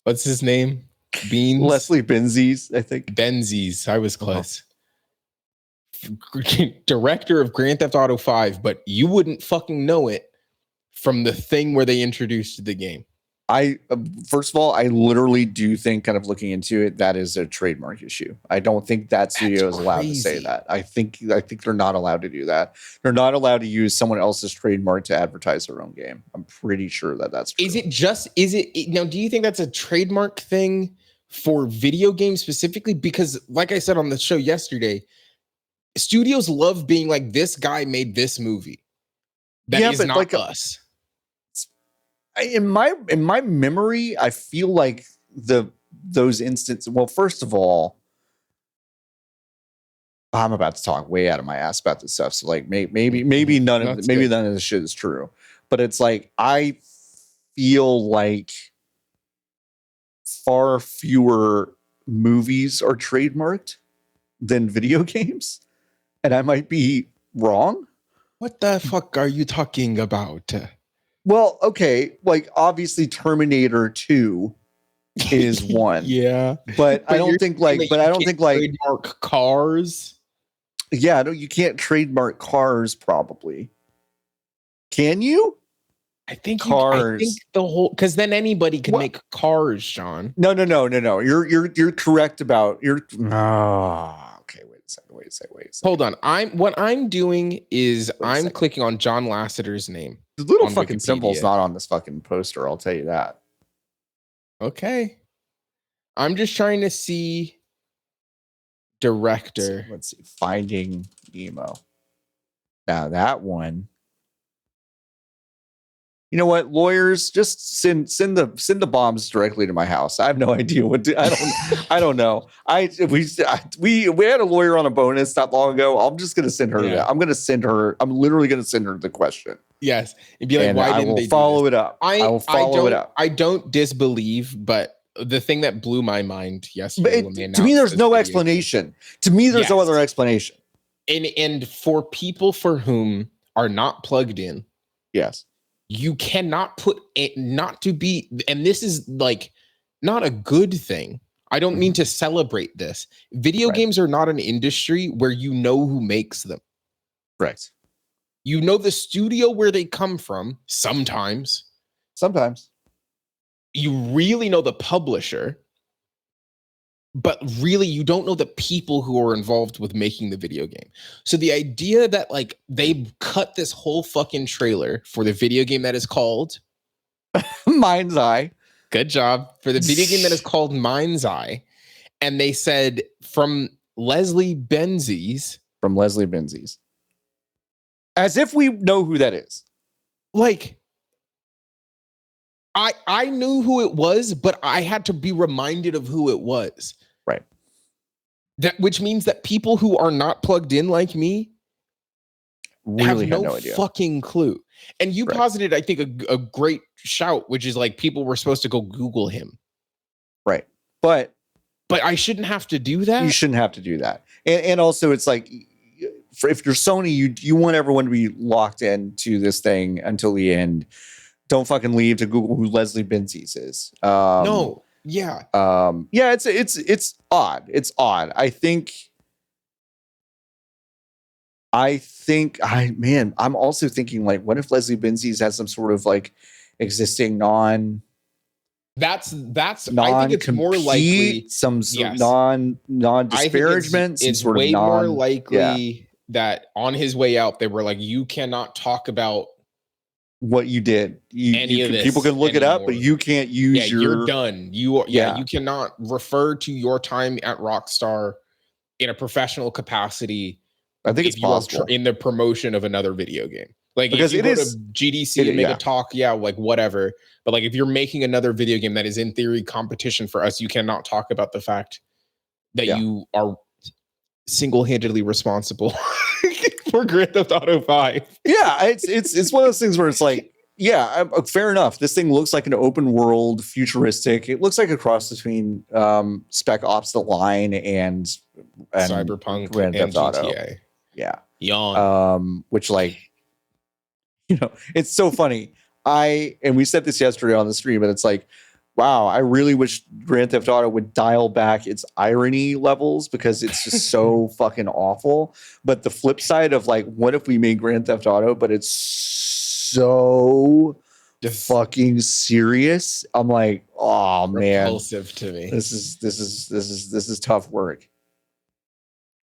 What's his name? Beans? Leslie Benzies, I think. Benzies. I was close. Director of Grand Theft Auto 5, but you wouldn't fucking know it from the thing where they introduced the game. First of all, I literally do think, kind of looking into it, that is a trademark issue. I don't think that studio is allowed to say that. I think they're not allowed to do that. They're not allowed to use someone else's trademark to advertise their own game. I'm pretty sure that's true. Now, do you think that's a trademark thing for video games specifically? Because like I said on the show yesterday, studios love being like, this guy made this movie. That is not like us. In my memory, I feel like those instances. Well, first of all, I'm about to talk way out of my ass about this stuff. So like maybe none of this shit is true. But it's like I feel like far fewer movies are trademarked than video games, and I might be wrong. What the fuck are you talking about? Well, okay, like obviously Terminator 2 is one. Yeah. But I don't think trademark Cars. Yeah, no, you can't trademark Cars probably. Can you? I think Cars. I think the whole, because then anybody can make Cars, Sean. No. You're correct about okay, wait a second. Hold on. What I'm doing is I'm clicking on John Lasseter's name. The little fucking symbol's not on this fucking poster, I'll tell you that. Okay. I'm just trying to see director. Let's see. Finding Nemo. Now that one. You know what, lawyers, just send the bombs directly to my house. I have no idea what to, I don't know. We had a lawyer on a bonus not long ago. I'm just gonna send her that. I'm literally gonna send her the question. Yes. It'd be like, why didn't they follow it up? I will follow it up. I don't disbelieve, but the thing that blew my mind yesterday to me, there's no explanation. To me, there's no other explanation. And for people for whom are not plugged in, yes. You cannot put it not to be, and this is like not a good thing. I don't mean to celebrate this. Video games are not an industry where you know who makes them. Right. You know the studio where they come from sometimes. you really know the publisher, but really you don't know the people who are involved with making the video game. So the idea that like they cut this whole fucking trailer for the video game that is called Mind's Eye. Good job. For the video game that is called Mind's Eye. And they said from Leslie Benzies. From Leslie Benzies. As if we know who that is. Like, I knew who it was, but I had to be reminded of who it was. Right. That which means that people who are not plugged in like me really have no idea. Fucking clue. And you posited, I think, a great shout, which is like people were supposed to go Google him. Right. But I shouldn't have to do that. You shouldn't have to do that. And also it's like, if you're Sony, you want everyone to be locked into this thing until the end. Don't fucking leave to Google who Leslie Benzies is. No. Yeah. Yeah, it's odd. It's odd. I think I'm also thinking like, what if Leslie Benzies has some sort of like existing That's I think it's more likely some non-disparagement. It's way more likely that on his way out, they were like, you cannot talk about what you did. People can look it up, but you can't use you're done. You cannot refer to your time at Rockstar in a professional capacity. I think it's possible in the promotion of another video game. Like because if you go to GDC and make a talk, like whatever. But like if you're making another video game that is in theory competition for us, you cannot talk about the fact that you are single-handedly responsible for Grand Theft Auto 5. Yeah, it's one of those things where it's like, fair enough. This thing looks like an open world, futuristic. It looks like a cross between Spec Ops: The Line and Cyberpunk Grand Theft Auto. GTA. Yeah, yawn. Which like, it's so funny. And we said this yesterday on the stream, but it's like, wow, I really wish Grand Theft Auto would dial back its irony levels because it's just so fucking awful. But the flip side of like, what if we made Grand Theft Auto, but it's so fucking serious? I'm like, oh man, repulsive to me. This is tough work.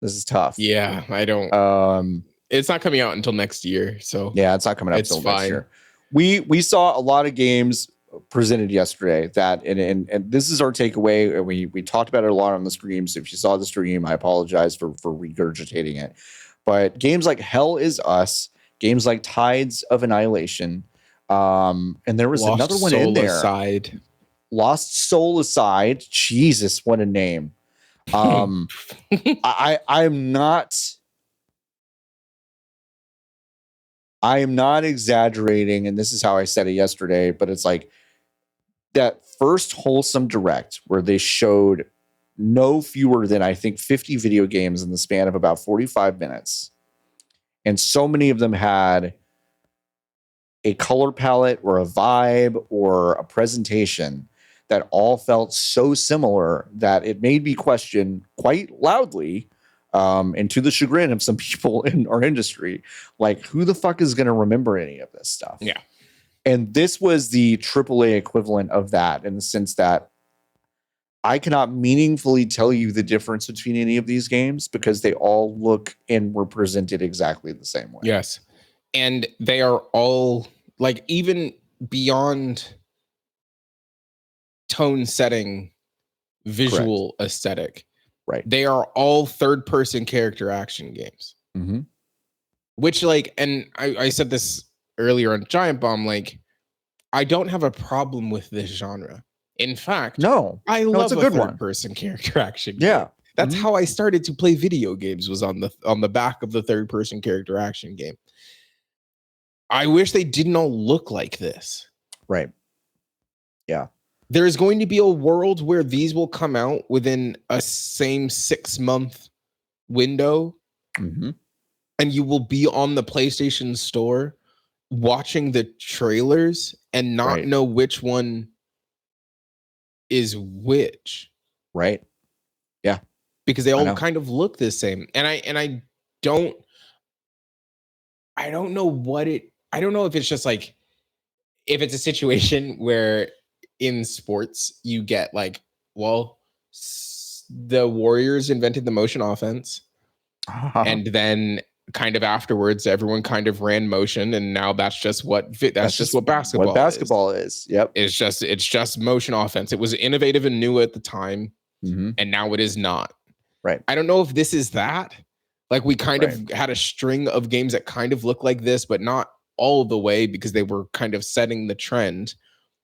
This is tough. Yeah, I don't. It's not coming out until next year, so yeah, it's not coming out until next year. We saw a lot of games presented yesterday that and this is our takeaway, and we talked about it a lot on the stream. So if you saw the stream, I apologize for regurgitating it. But games like Hell Is Us, games like Tides of Annihilation, and there was another one in there. Lost Soul Aside. Jesus, what a name. I'm not exaggerating, and this is how I said it yesterday, but it's like that first wholesome direct where they showed no fewer than, I think, 50 video games in the span of about 45 minutes. And so many of them had a color palette or a vibe or a presentation that all felt so similar that it made me question quite loudly, and to the chagrin of some people in our industry, like, who the fuck is going to remember any of this stuff? Yeah. And this was the AAA equivalent of that, in the sense that I cannot meaningfully tell you the difference between any of these games because they all look and were presented exactly the same way. Yes. And they are all, like, even beyond tone setting, visual aesthetic. Right. They are all third-person character action games. Mm-hmm. Which, like, and I said this earlier on Giant Bomb, like, I don't have a problem with this genre. In fact, I love a good third-person character action game. Yeah. That's how I started to play video games, was on the back of the third-person character action game. I wish they didn't all look like this. Right. Yeah. There is going to be a world where these will come out within a same 6-month window. Mm-hmm. And you will be on the PlayStation Store watching the trailers and not know which one is which. Right. Yeah. Because they all kind of look the same. And I don't know if it's just like, if it's a situation where in sports, you get like, well, the Warriors invented the motion offense. And then kind of afterwards, everyone kind of ran motion, and now that's just what basketball is. Yep. It's just motion offense. It was innovative and new at the time, and now it is not. Right. I don't know if this is that. Like, we kind of had a string of games that kind of look like this, but not all the way, because they were kind of setting the trend.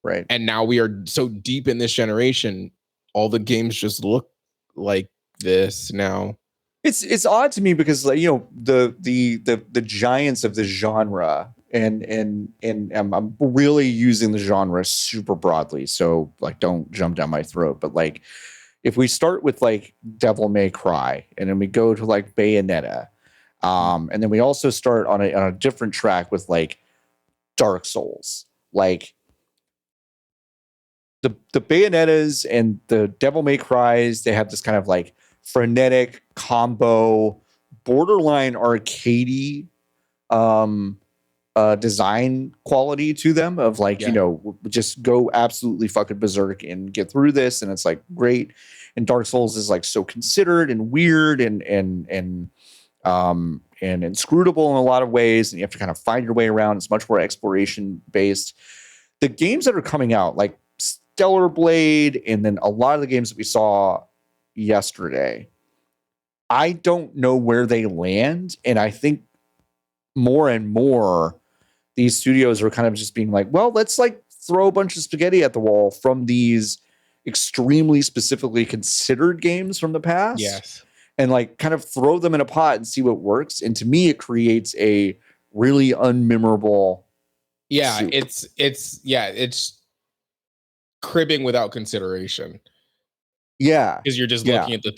Right. And now we are so deep in this generation, all the games just look like this now. It's odd to me because, like, you know, the giants of the genre, and I'm really using the genre super broadly, so like don't jump down my throat, but like if we start with like Devil May Cry, and then we go to like Bayonetta, and then we also start on a different track with like Dark Souls, like the Bayonettas and the Devil May Cries, they have this kind of like frenetic combo, borderline arcadey design quality to them, of like, you know, just go absolutely fucking berserk and get through this, and it's like great. And Dark Souls is like so considered and weird and inscrutable in a lot of ways, and you have to kind of find your way around. It's much more exploration based. The games that are coming out, like Stellar Blade, and then a lot of the games that we saw yesterday, I don't know where they land. And I think more and more these studios are kind of just being like, well, let's like throw a bunch of spaghetti at the wall from these extremely specifically considered games from the past. Yes. And like kind of throw them in a pot and see what works. And to me, it creates a really unmemorable soup. It's cribbing without consideration. Yeah. Because you're just looking at the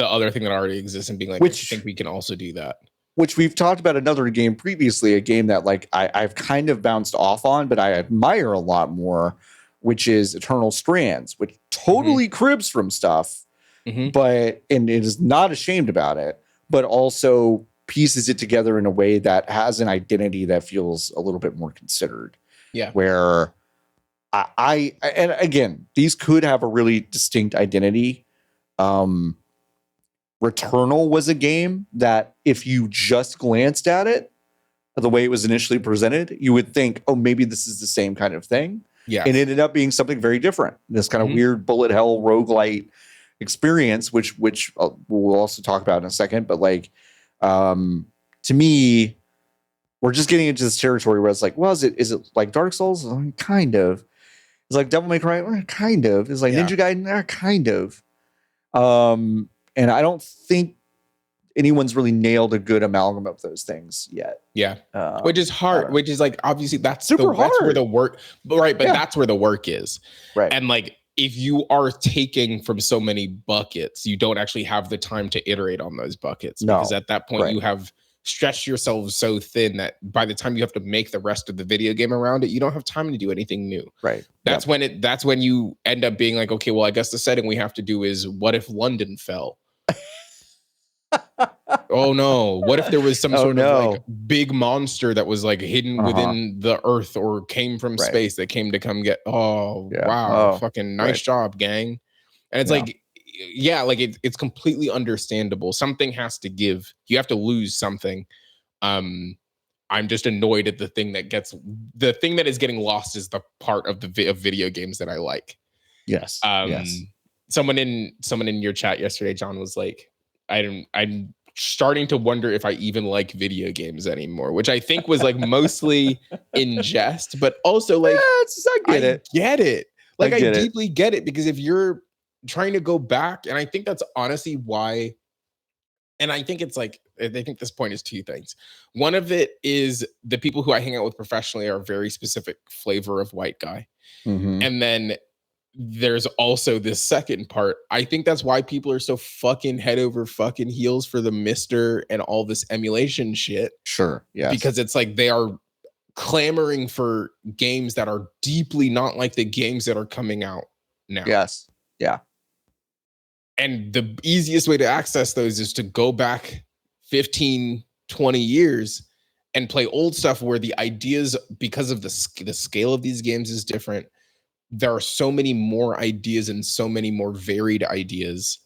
other thing that already exists and being like, I think we can also do that. Which we've talked about another game previously, a game that like I've kind of bounced off on, but I admire a lot more, which is Eternal Strands, which totally cribs from stuff, but and it is not ashamed about it, but also pieces it together in a way that has an identity that feels a little bit more considered. Yeah. Where I and again, these could have a really distinct identity. Returnal was a game that if you just glanced at it, the way it was initially presented, you would think, oh, maybe this is the same kind of thing. Yeah. It ended up being something very different. This kind of weird bullet hell roguelite experience, which we'll also talk about in a second. But like, to me, we're just getting into this territory where it's like, well, is it like Dark Souls? Kind of. It's like Devil May Cry? Kind of. It's like Ninja Gaiden? Kind of. And I don't think anyone's really nailed a good amalgam of those things yet. Yeah. Which is hard, which is like, obviously that's super hard. That's where the work, but that's where the work is. Right. And like, if you are taking from so many buckets, you don't actually have the time to iterate on those buckets, because at that point you have stretched yourself so thin that by the time you have to make the rest of the video game around it, you don't have time to do anything new. Right. That's when you end up being like, okay, well, I guess the setting we have to do is, what if London fell? Oh no, what if there was some sort of like big monster that was like hidden within the earth or came from space that came to come get fucking nice job, gang. And it's like, it's completely understandable. Something has to give. You have to lose something. I'm just annoyed at the thing that is getting lost is the part of the video games that I like. Yes. Someone in your chat yesterday, John, was like, I'm starting to wonder if I even like video games anymore, which I think was like mostly in jest, but also like, I get it. Like, I deeply get it, because if you're trying to go back, and I think that's honestly why, and I think it's like, I think this point is two things. One of it is the people who I hang out with professionally are a very specific flavor of white guy. And then there's also this second part. I think that's why people are so fucking head over fucking heels for the Mister and all this emulation shit. Sure. Yeah. Because it's like they are clamoring for games that are deeply not like the games that are coming out now. Yes. Yeah. And the easiest way to access those is to go back 15, 20 years and play old stuff where the ideas, because of the scale of these games is different. there are so many more ideas and so many more varied ideas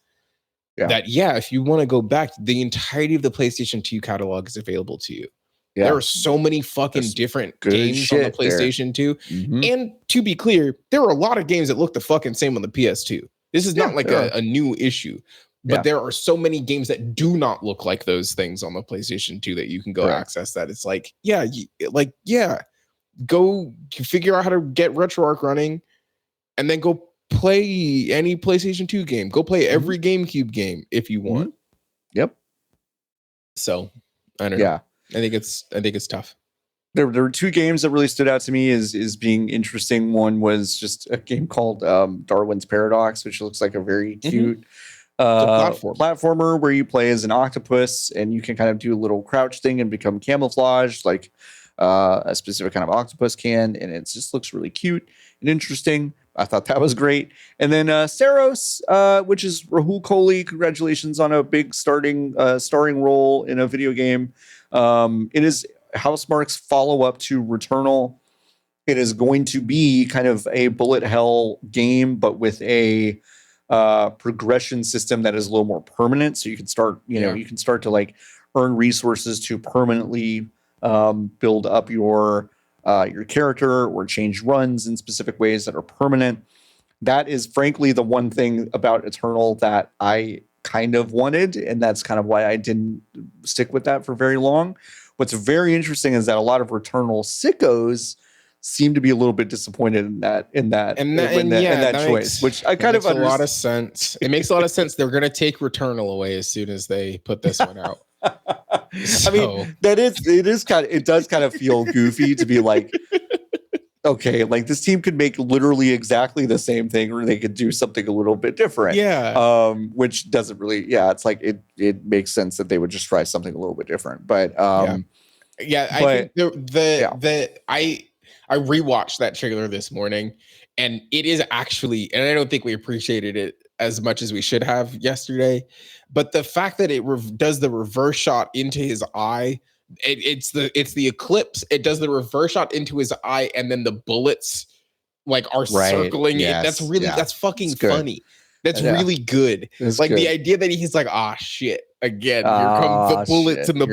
that, if you want to go back, the entirety of the PlayStation 2 catalog is available to you. Yeah. There are so many fucking different games on the PlayStation 2. Mm-hmm. And to be clear, there are a lot of games that look the fucking same on the PS2. This is not like a new issue, but there are so many games that do not look like those things on the PlayStation 2 that you can go access that. It's like, go figure out how to get RetroArch running and then go play any PlayStation 2 game. Go play every GameCube game if you want. Mm-hmm. Yep. So I don't know. I think it's tough. There were two games that really stood out to me as being interesting. One was just a game called Darwin's Paradox, which looks like a very cute platformer where you play as an octopus and you can kind of do a little crouch thing and become camouflaged like a specific kind of octopus can. And it just looks really cute and interesting. I thought that was great. And then Saros, which is Rahul Kohli. Congratulations on a big starring role in a video game. It is Housemarque's follow-up to Returnal. It is going to be kind of a bullet hell game, but with a progression system that is a little more permanent. So you can start, you can start to like earn resources to permanently build up your character or change runs in specific ways that are permanent. That is frankly the one thing about Eternal that I kind of wanted, and that's kind of why I didn't stick with that for very long. What's very interesting is that a lot of Returnal sickos seem to be a little bit disappointed in that choice, which I kind of understand. A lot of sense. It makes a lot of sense. They're going to take Returnal away as soon as they put this one out. I mean, it does kind of feel goofy to be like, okay, like this team could make literally exactly the same thing, or they could do something a little bit different. Yeah. Which doesn't really, it's like it makes sense that they would just try something a little bit different. But I think I rewatched that trailer this morning, and it is actually, and I don't think we appreciated it as much as we should have yesterday, but the fact that it does the reverse shot into his eye, it's the eclipse. It does the reverse shot into his eye, and then the bullets like are circling it. That's fucking funny. That's really good. It's like good. The idea that he's like, shit, again, here come the bullets and the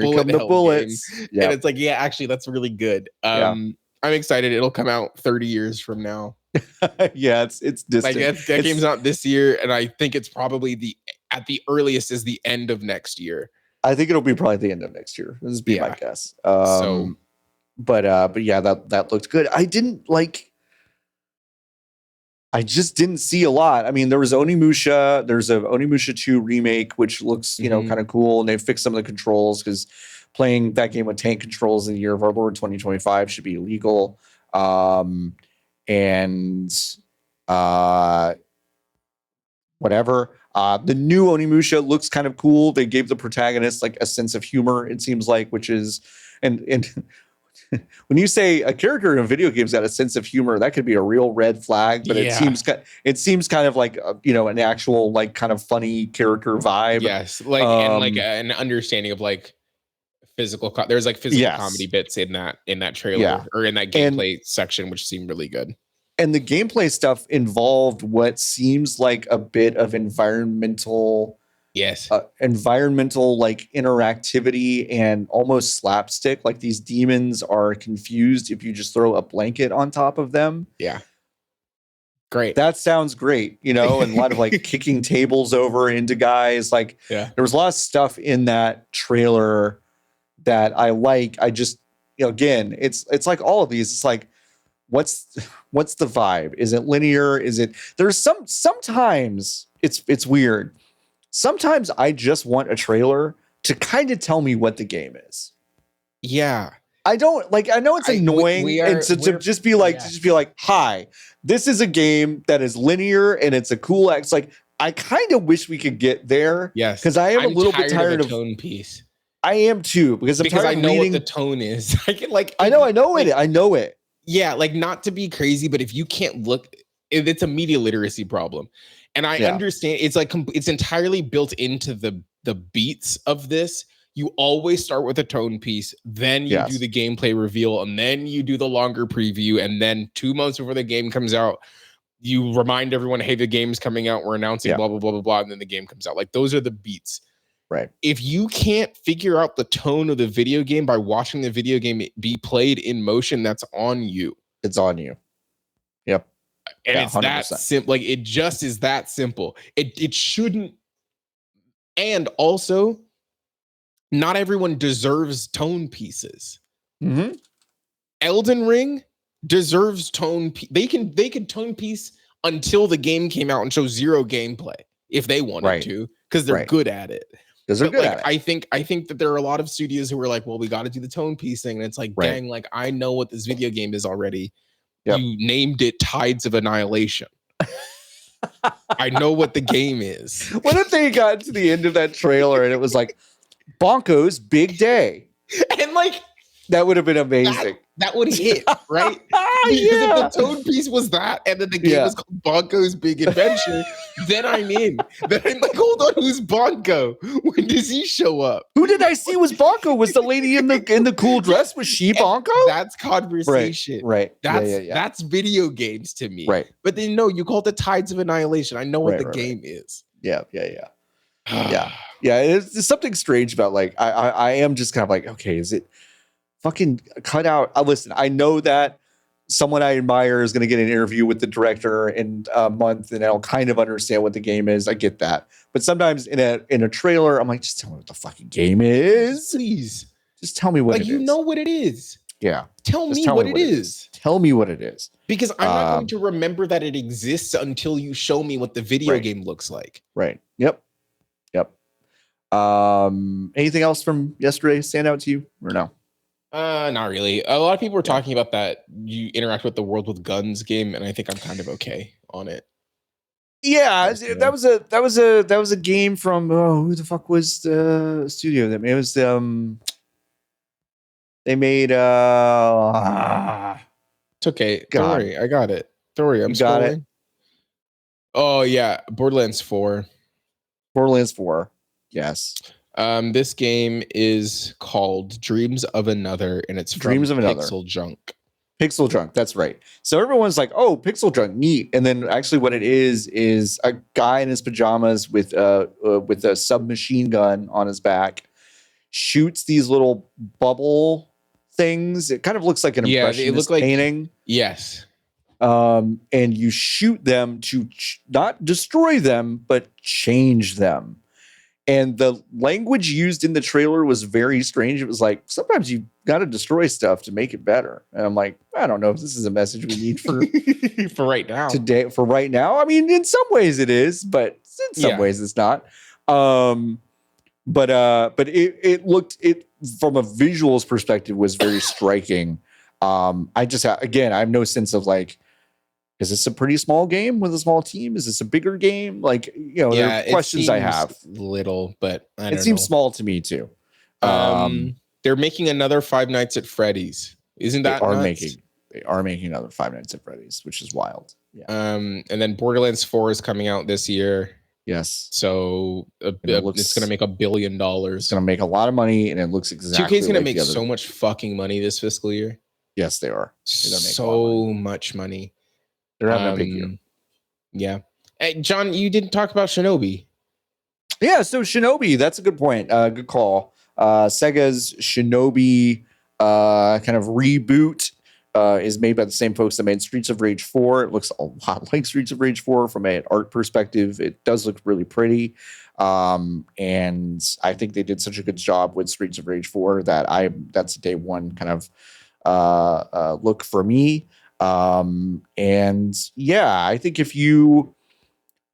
bullets. And it's like, actually, that's really good. I'm excited. It'll come out 30 years from now. It's distant. Like that game's out this year, and I think it's probably at the earliest is the end of next year. I think it'll be probably the end of next year. This is my guess. But that looked good. I just didn't see a lot. I mean, there was Onimusha. There's a Onimusha 2 remake, which looks, kind of cool. And they fixed some of the controls because playing that game with tank controls in the year of our Lord 2025 should be illegal. Whatever. The new Onimusha looks kind of cool. They gave the protagonist like a sense of humor, it seems like, which is and when you say a character in a video game's got a sense of humor, that could be a real red flag. But it seems kind of like an actual like kind of funny character vibe. Yes, like and like an understanding of like physical. There's like physical comedy bits in that trailer or in that gameplay section, which seemed really good. And the gameplay stuff involved what seems like a bit of environmental like interactivity and almost slapstick. Like these demons are confused if you just throw a blanket on top of them. Yeah. Great. That sounds great, and a lot of like kicking tables over into guys. Like there was a lot of stuff in that trailer that I like. I just, again, it's like all of these. It's like, what's the vibe? Is it linear? Is it, there's sometimes it's weird. Sometimes I just want a trailer to kind of tell me what the game is. Yeah. I know it's annoying to just be like, hi, this is a game that is linear and it's a cool It's like, I kind of wish we could get there. Yes. Because I am a little bit tired of the tone piece. I am too, because I know what the tone is. I know it. Yeah, like not to be crazy, but if you can't look, it's a media literacy problem. And I understand it's like it's entirely built into the beats of this. You always start with a tone piece, then you do the gameplay reveal, and then you do the longer preview, and then 2 months before the game comes out, you remind everyone, hey, the game's coming out, we're announcing blah, blah, blah, blah, blah, and then the game comes out. Like, those are the beats. Right. If you can't figure out the tone of the video game by watching the video game be played in motion, that's on you. It's on you. Yep. And it's 100%. That simple. Like, it just is that simple. It shouldn't. And also, not everyone deserves tone pieces. Mm-hmm. Elden Ring deserves tone. They could tone piece until the game came out and show zero gameplay if they wanted to, because they're good at it. Because they're good at it. I think that there are a lot of studios who are like, well, we got to do the tone piece thing, and it's like, dang, like I know what this video game is already. Yep. You named it Tides of Annihilation. I know what the game is. What if they got to the end of that trailer and it was like Bonko's big day? And like that would have been amazing. That would hit, right? Because if the tone piece was that, and then the game was called Bonko's Big Adventure, then I'm in. Then I'm like, hold on, who's Bonko? When does he show up? Who did I see was Bonko? Was the lady in the cool dress? Was she Bonko? That's conversation. Right. That's video games to me. Right. But then no, you call it the Tides of Annihilation. I know what the game is. Yeah. Yeah. It's something strange about like I am just kind of like, okay, is it fucking cut out? Listen, I know that someone I admire is going to get an interview with the director in a month, and I'll kind of understand what the game is. I get that, but sometimes in a trailer, I'm like, just tell me what the fucking game is, please. Just tell me what it is. You know what it is. Yeah, tell me what it is. Tell me what it is, because I'm not going to remember that it exists until you show me what the video game looks like. Right. Yep. Anything else from yesterday stand out to you or no? Not really. A lot of people were talking about that you interact with the world with guns game, and I think I'm kind of okay on it. Yeah, that was a game from who the fuck was the studio that made it? Was they made it's okay. Don't worry, I got it. Don't worry, I'm got it. Oh yeah, Borderlands 4. Borderlands 4. Yes. This game is called Dreams of Another, and it's Dreams of Another. Pixel Junk. Pixel Junk, that's right. So everyone's like, "Oh, Pixel Junk, neat." And then actually, what it is a guy in his pajamas with a submachine gun on his back, shoots these little bubble things. It kind of looks like an impressionist painting. Yes. And you shoot them to not destroy them, but change them. And the language used in the trailer was very strange. It was like, sometimes you got to destroy stuff to make it better. And I'm like, I don't know if this is a message we need for for right now. Today, for right now. I mean, in some ways it is, but in some ways it's not. But it looked from a visuals perspective was very striking. I just again, I have no sense of like, is this a pretty small game with a small team? Is this a bigger game? Like, there are questions I have. Little, but I don't know. It seems small to me too. They're making another Five Nights at Freddy's. Isn't that nuts? They are making another Five Nights at Freddy's, which is wild. Yeah. And then Borderlands 4 is coming out this year. Yes. So it's going to make $1 billion. It's going to make a lot of money, and it looks exactly 2K is going to make so much fucking money this fiscal year. Yes, they are. So much money. They're having a big year. Yeah. Hey, John, you didn't talk about Shinobi. Yeah, so Shinobi, that's a good point. Good call. Sega's Shinobi kind of reboot is made by the same folks that made Streets of Rage 4. It looks a lot like Streets of Rage 4 from an art perspective. It does look really pretty. And I think they did such a good job with Streets of Rage 4 that that's a day one kind of look for me. And yeah, I think if you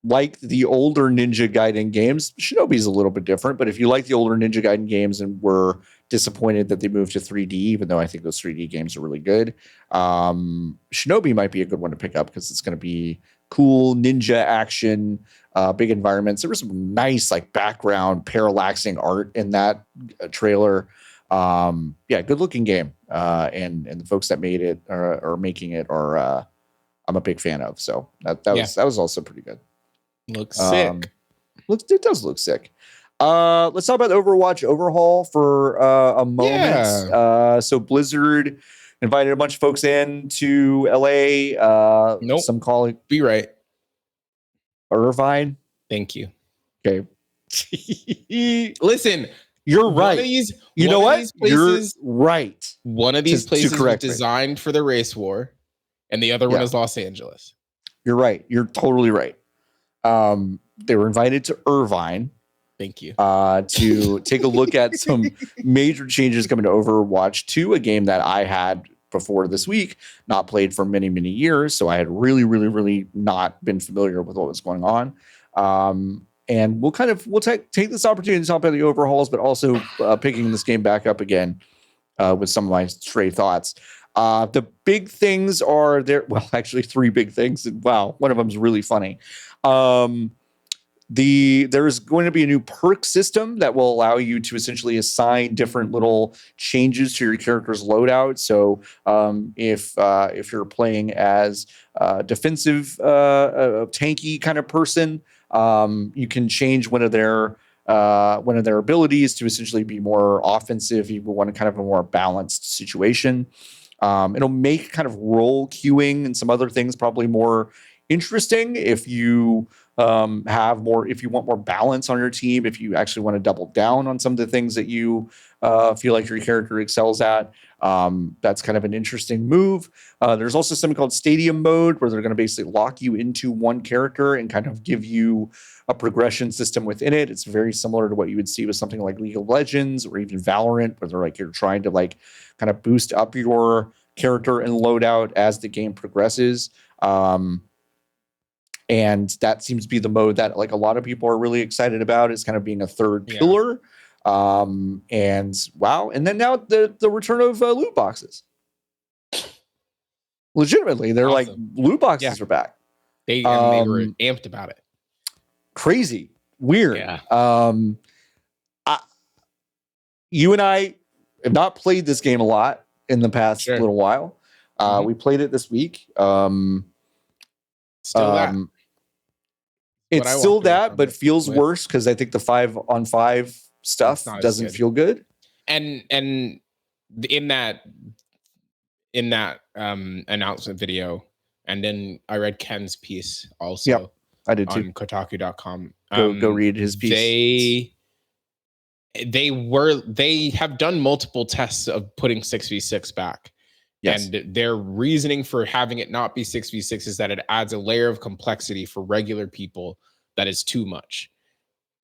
like the older Ninja Gaiden games, Shinobi's a little bit different, but if you like the older Ninja Gaiden games and were disappointed that they moved to 3D, even though I think those 3D games are really good, Shinobi might be a good one to pick up because it's going to be cool ninja action, big environments. There was some nice like background parallaxing art in that trailer. Good looking game. And the folks that made it or making it are I'm a big fan of. So that was also pretty good. Looks sick. It does look sick. Let's talk about the Overwatch overhaul for a moment. Yeah. So Blizzard invited a bunch of folks in to LA. Nope. Some call it Be right. Irvine. Thank you. Okay. Listen, you're right. You know what? You're right. One of these places was designed for the race war, and the other one is Los Angeles. You're right. You're totally right. They were invited to Irvine. Thank you. To take a look at some major changes coming to Overwatch 2, a game that I had before this week, not played for many, many years. So I had really not been familiar with what was going on. And we'll take this opportunity to talk about the overhauls, but also picking this game back up again with some of my stray thoughts. The big things are there. Well, actually 3 big things. Wow. One of them is really funny. There's going to be a new perk system that will allow you to essentially assign different little changes to your character's loadout. So if you're playing as a defensive, tanky kind of person, you can change one of their abilities to essentially be more offensive. You want kind of a more balanced situation. It'll make kind of role queuing and some other things probably more interesting if you if you want more balance on your team, if you actually want to double down on some of the things that you feel like your character excels at. That's kind of an interesting move. There's also something called stadium mode where they're going to basically lock you into one character and kind of give you a progression system within it. It's very similar to what you would see with something like League of Legends or even Valorant, where they're like you're trying to like kind of boost up your character and loadout as the game progresses. And that seems to be the mode that like a lot of people are really excited about, is kind of being a third pillar. And wow. And then now the return of loot boxes. Legitimately, they're like loot boxes are back. They were amped about it. Crazy. Weird. Yeah. You and I have not played this game a lot in the past little while. We played it this week. Still that. It's still that, but feels worse because I think the 5-on-5 stuff doesn't feel good. And in that announcement video, and then I read Ken's piece also. Yep, I did too. On Kotaku.com. Go read his piece. They have done multiple tests of putting 6v6 back. Yes. And their reasoning for having it not be 6v6 is that it adds a layer of complexity for regular people that is too much.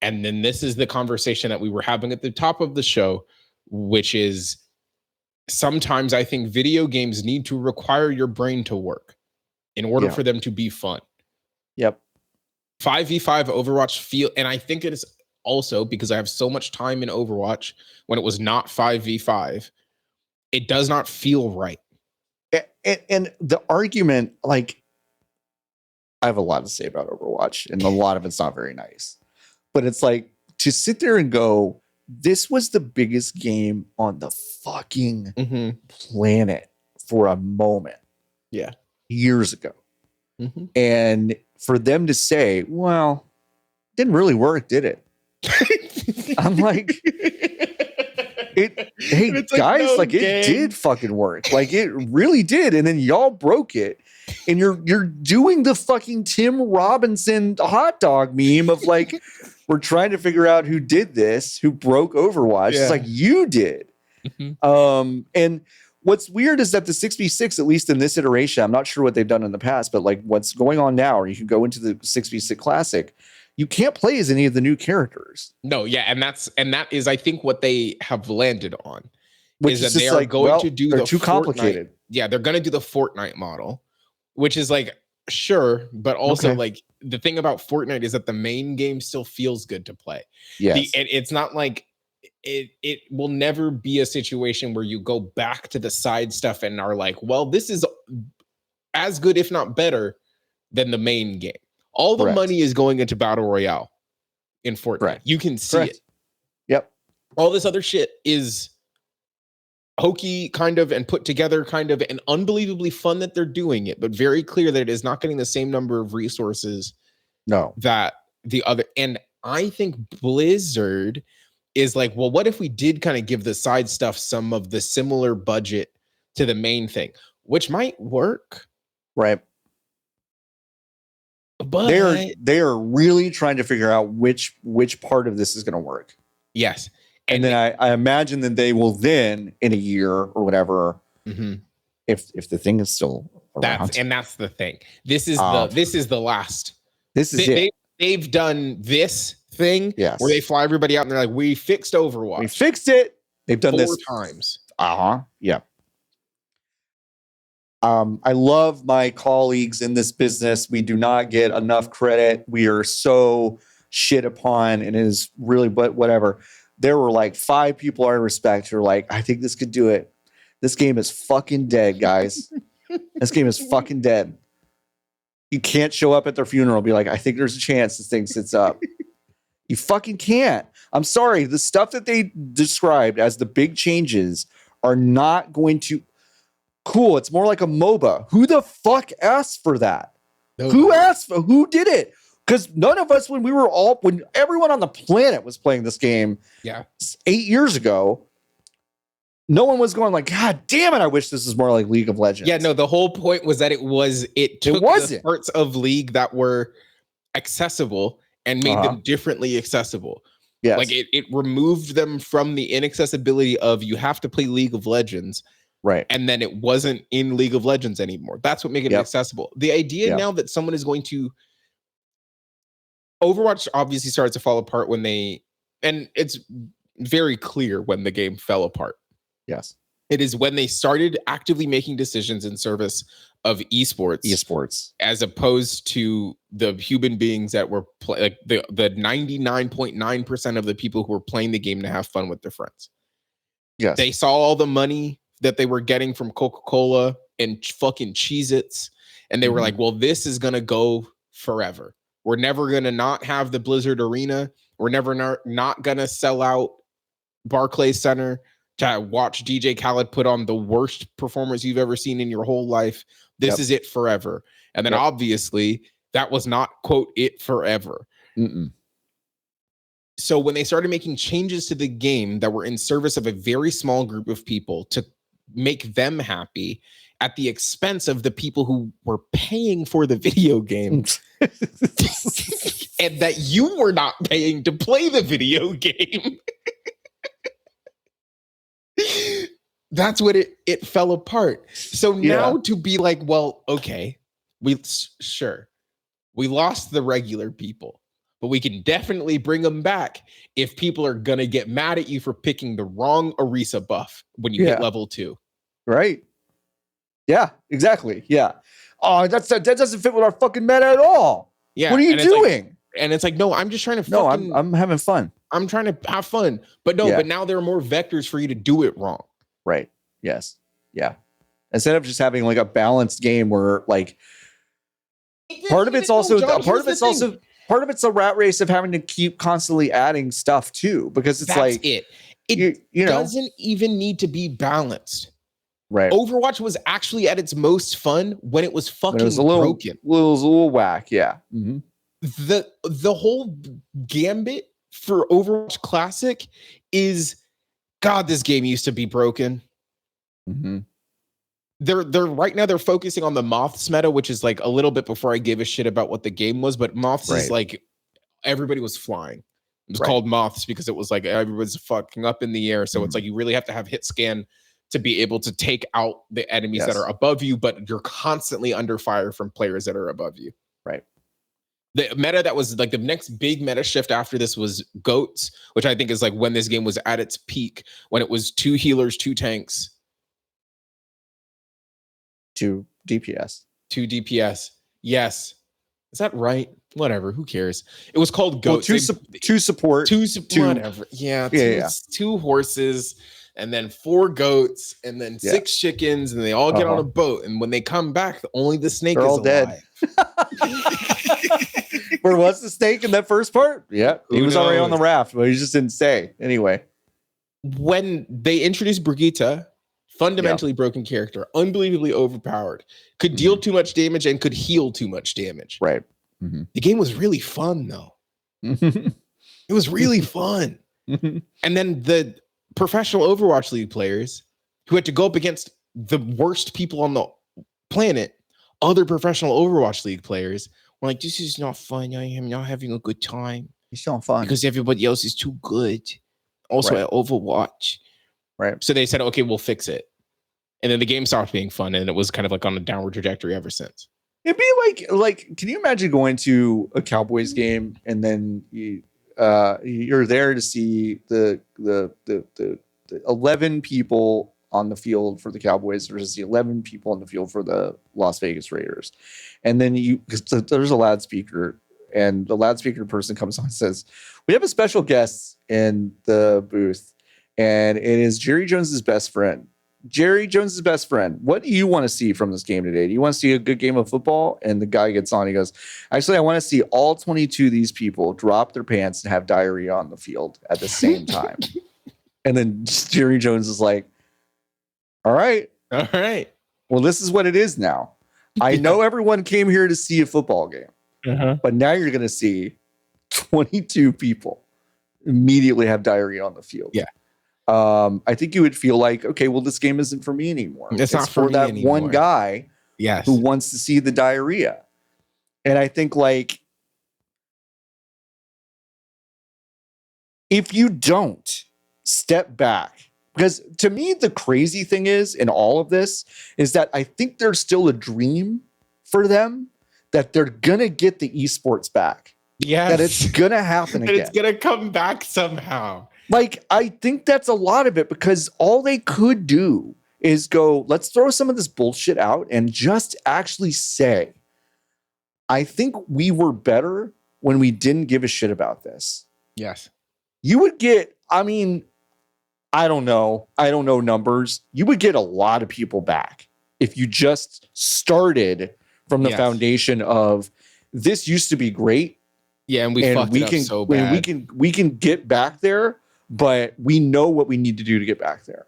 And then this is the conversation that we were having at the top of the show, which is sometimes I think video games need to require your brain to work in order for them to be fun. Yep. 5v5 Overwatch and I think it is also because I have so much time in Overwatch when it was not 5v5, it does not feel right. And the argument, like, I have a lot to say about Overwatch, and a lot of it's not very nice. But it's like, to sit there and go, this was the biggest game on the fucking planet for a moment. Yeah. Years ago. And for them to say, well, it didn't really work, did it? I'm like... Hey guys, like it did fucking work. Like it really did. And then y'all broke it. And you're doing the fucking Tim Robinson hot dog meme of like, we're trying to figure out who did this, who broke Overwatch. It's like you did. And what's weird is that the 6v6, at least in this iteration, I'm not sure what they've done in the past, but like what's going on now, or you can go into the 6v6 classic, you can't play as any of the new characters. No, yeah, and that is, I think, what they have landed on, which is that they are going to do the too complicated. Yeah, they're going to do the Fortnite model, which is like sure, but also like the thing about Fortnite is that the main game still feels good to play. Yes, it's not like it will never be a situation where you go back to the side stuff and are like, well, this is as good, if not better, than the main game. All the money is going into Battle Royale in Fortnite. You can see it. Yep. All this other shit is hokey kind of and put together kind of, and unbelievably fun that they're doing it, but very clear that it is not getting the same number of resources that the other. And I think Blizzard is like, well, what if we did kind of give the side stuff some of the similar budget to the main thing, which might work. Right. But they are really trying to figure out which part of this is going to work. Yes. And then I imagine that they will then, in a year or whatever, if the thing is still around. That's the thing. This is the last. This is it. They've done this thing yes. where they fly everybody out and they're like, we fixed Overwatch. We fixed it. They've done 4 this times. Yeah. I love my colleagues in this business. We do not get enough credit. We are so shit upon, and it is really, but whatever. There were like 5 people I respect who are like, I think this could do it. This game is fucking dead, guys. This game is fucking dead. You can't show up at their funeral and be like, I think there's a chance this thing sits up. You fucking can't. I'm sorry. The stuff that they described as the big changes are not going to. Cool. It's more like a MOBA. Who the fuck asked for that? Who asked for? Who did it? Because none of us, when everyone on the planet was playing this game, 8 years ago, no one was going like, God damn it! I wish this was more like League of Legends. Yeah, no. The whole point was that it took the parts of League that were accessible and made them differently accessible. Yes. Like it removed them from the inaccessibility of you have to play League of Legends. Right. And then it wasn't in League of Legends anymore. That's what made it accessible. The idea now that someone is going to Overwatch obviously starts to fall apart and it's very clear when the game fell apart. Yes. It is when they started actively making decisions in service of esports as opposed to the human beings that were like the 99.9% of the people who were playing the game to have fun with their friends. Yes. They saw all the money that they were getting from Coca-Cola and fucking Cheez-Its. And they were like, well, this is going to go forever. We're never going to not have the Blizzard Arena. We're never not going to sell out Barclays Center to watch DJ Khaled put on the worst performance you've ever seen in your whole life. This is it forever. And then obviously that was not, quote, it forever. So when they started making changes to the game that were in service of a very small group of people to make them happy at the expense of the people who were paying for the video game and that you were not paying to play the video game. That's what it fell apart. So now to be like, well, okay, we lost the regular people, but we can definitely bring them back if people are going to get mad at you for picking the wrong Orisa buff when you hit level 2. Right. Yeah, exactly. Yeah. Oh, that doesn't fit with our fucking meta at all. Yeah. What are you doing? It's like, no, I'm just trying to fucking... No, I'm having fun. I'm trying to have fun. But but now there are more vectors for you to do it wrong. Right. Yes. Yeah. Instead of just having like a balanced game where like part of it's a rat race of having to keep constantly adding stuff too, because it's it doesn't even need to be balanced. Right. Overwatch was actually at its most fun when it was fucking broken. It was a little whack. Yeah. The whole gambit for Overwatch Classic is, God, this game used to be broken. They're right now they're focusing on the Moths meta, which is like a little bit before I gave a shit about what the game was, but Moths is like everybody was flying. It was called Moths because it was like everybody's fucking up in the air. So it's like you really have to have hit scan to be able to take out the enemies that are above you, but you're constantly under fire from players that are above you. Right. The meta that was like the next big meta shift after this was goats, which I think is like when this game was at its peak, when it was 2 healers, 2 tanks, 2 DPS. 2 DPS. Yes. Is that right? Whatever. Who cares? It was called goats. Well, 2 support. 2 whatever. Yeah. 2 horses. And then 4 goats, and then 6 chickens, and they all get on a boat. And when they come back, only the snake is alive. Dead. Where was the snake in that first part? Yeah, he was already on the raft, but he just didn't say. Anyway, when they introduced Brigitte, fundamentally broken character, unbelievably overpowered, could deal too much damage and could heal too much damage. Right. The game was really fun, though. It was really fun. And then the professional Overwatch League players who had to go up against the worst people on the planet, other professional Overwatch League players, were like, this is not fun. I am not having a good time. It's not fun. Because everybody else is too good. Also at Overwatch. Right. So they said, okay, we'll fix it. And then the game stopped being fun, and it was kind of like on a downward trajectory ever since. It'd be like, can you imagine going to a Cowboys game and then you're there to see the 11 people on the field for the Cowboys versus the 11 people on the field for the Las Vegas Raiders, and then because there's a loudspeaker, and the loudspeaker person comes on and says, "We have a special guest in the booth, and it is Jerry Jones's best friend." Jerry Jones's best friend. What do you want to see from this game today? Do you want to see a good game of football? And the guy gets on. He goes, actually, I want to see all 22 of these people drop their pants and have diarrhea on the field at the same time. And then Jerry Jones is like, all right. Well, this is what it is now. I know everyone came here to see a football game, but now you're going to see 22 people immediately have diarrhea on the field. Yeah. I think you would feel like, okay, well, this game isn't for me anymore. It's not for that anymore. One guy who wants to see the diarrhea. And I think, like, if you don't step back, because to me, the crazy thing is in all of this is that I think there's still a dream for them that they're going to get the esports back. Yeah. That it's going to happen again. It's going to come back somehow. Like, I think that's a lot of it, because all they could do is go, let's throw some of this bullshit out and just actually say, I think we were better when we didn't give a shit about this. Yes. You would get, I mean, I don't know numbers. You would get a lot of people back if you just started from the foundation of, this used to be great. Yeah, and we fucked it up so bad. We can get back there, but we know what we need to do to get back there.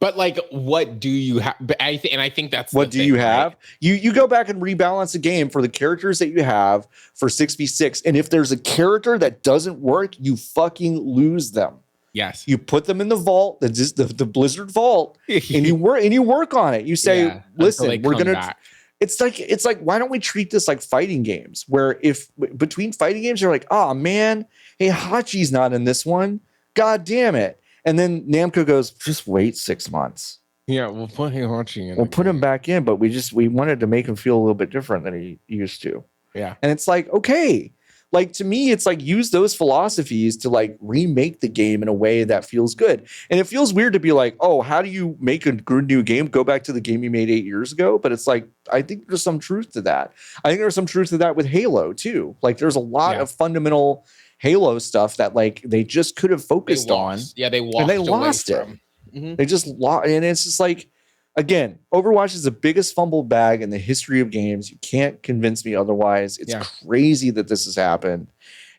But like, what do you have? I think that's what do you have? Right? You go back and rebalance the game for the characters that you have for 6v6, and if there's a character that doesn't work, you fucking lose them. Yes, you put them in the vault, the Blizzard vault, and you work on it. You say, listen, we're gonna. Back. It's like, why don't we treat this like fighting games, where if between fighting games you're like, oh man, hey, Hachi's not in this one. God damn it. And then Namco goes, just wait 6 months. Yeah, we'll put Hachi in. We'll put him back in, but we wanted to make him feel a little bit different than he used to. Yeah. And it's like, okay. Like, to me, it's like, use those philosophies to like remake the game in a way that feels good. And it feels weird to be like, oh, how do you make a good new game? Go back to the game you made 8 years ago. But it's like, I think there's some truth to that. I think there's some truth to that with Halo too. Like, there's a lot of fundamental Halo stuff that like they just could have focused on. Yeah, they lost it. Mm-hmm. They just lost, and it's just like, again, Overwatch is the biggest fumbled bag in the history of games. You can't convince me otherwise. It's crazy that this has happened.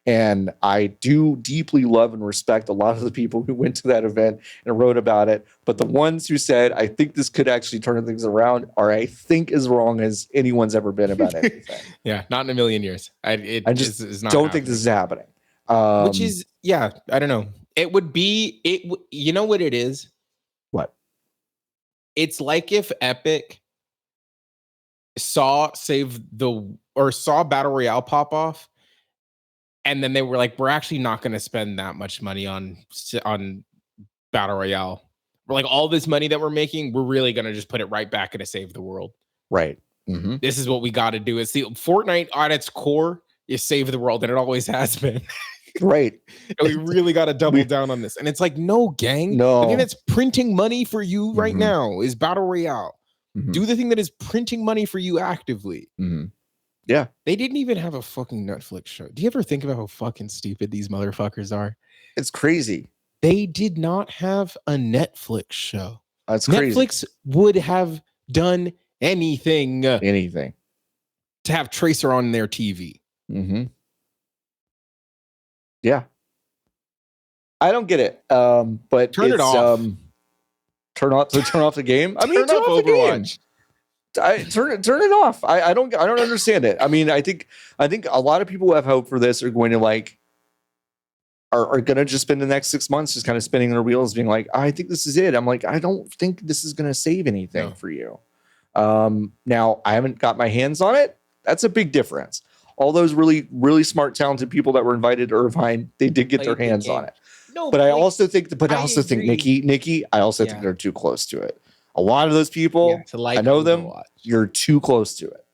And I do deeply love and respect a lot of the people who went to that event and wrote about it. But the ones who said, I think this could actually turn things around, are, I think, as wrong as anyone's ever been about anything. Yeah, not in a million years. I just don't think this is happening. Which is, I don't know. It would be, you know what it is? What? It's like if Epic saw Battle Royale pop off, and then they were like, we're actually not going to spend that much money on Battle Royale. We're like, all this money that we're making, we're really going to just put it right back into Save the World. Right. Mm-hmm. This is what we got to do. It's the Fortnite at its core is Save the World, and it always has been. Right. And we really got to double down on this. And it's like, no, gang. No. The thing that's printing money for you right now is Battle Royale. Mm-hmm. Do the thing that is printing money for you actively. Mm-hmm. Yeah. They didn't even have a fucking Netflix show. Do you ever think about how fucking stupid these motherfuckers are? It's crazy. They did not have a Netflix show. That's crazy. Netflix would have done anything. To have Tracer on their TV. Mm-hmm. Yeah. I don't get it. But turn it off. Turn off the game. I mean, turn off Overwatch. Turn it off. I don't understand it. I mean, I think a lot of people who have hope for this are going to like, are going to just spend the next 6 months just kind of spinning their wheels, being like, I think this is it. I'm like, I don't think this is going to save anything for you. Now, I haven't got my hands on it. That's a big difference. All those really, really smart, talented people that were invited to Irvine, they did get their hands on it. No, but I also think, Niki, I also think they're too close to it. A lot of those people, I know them. You're too close to it.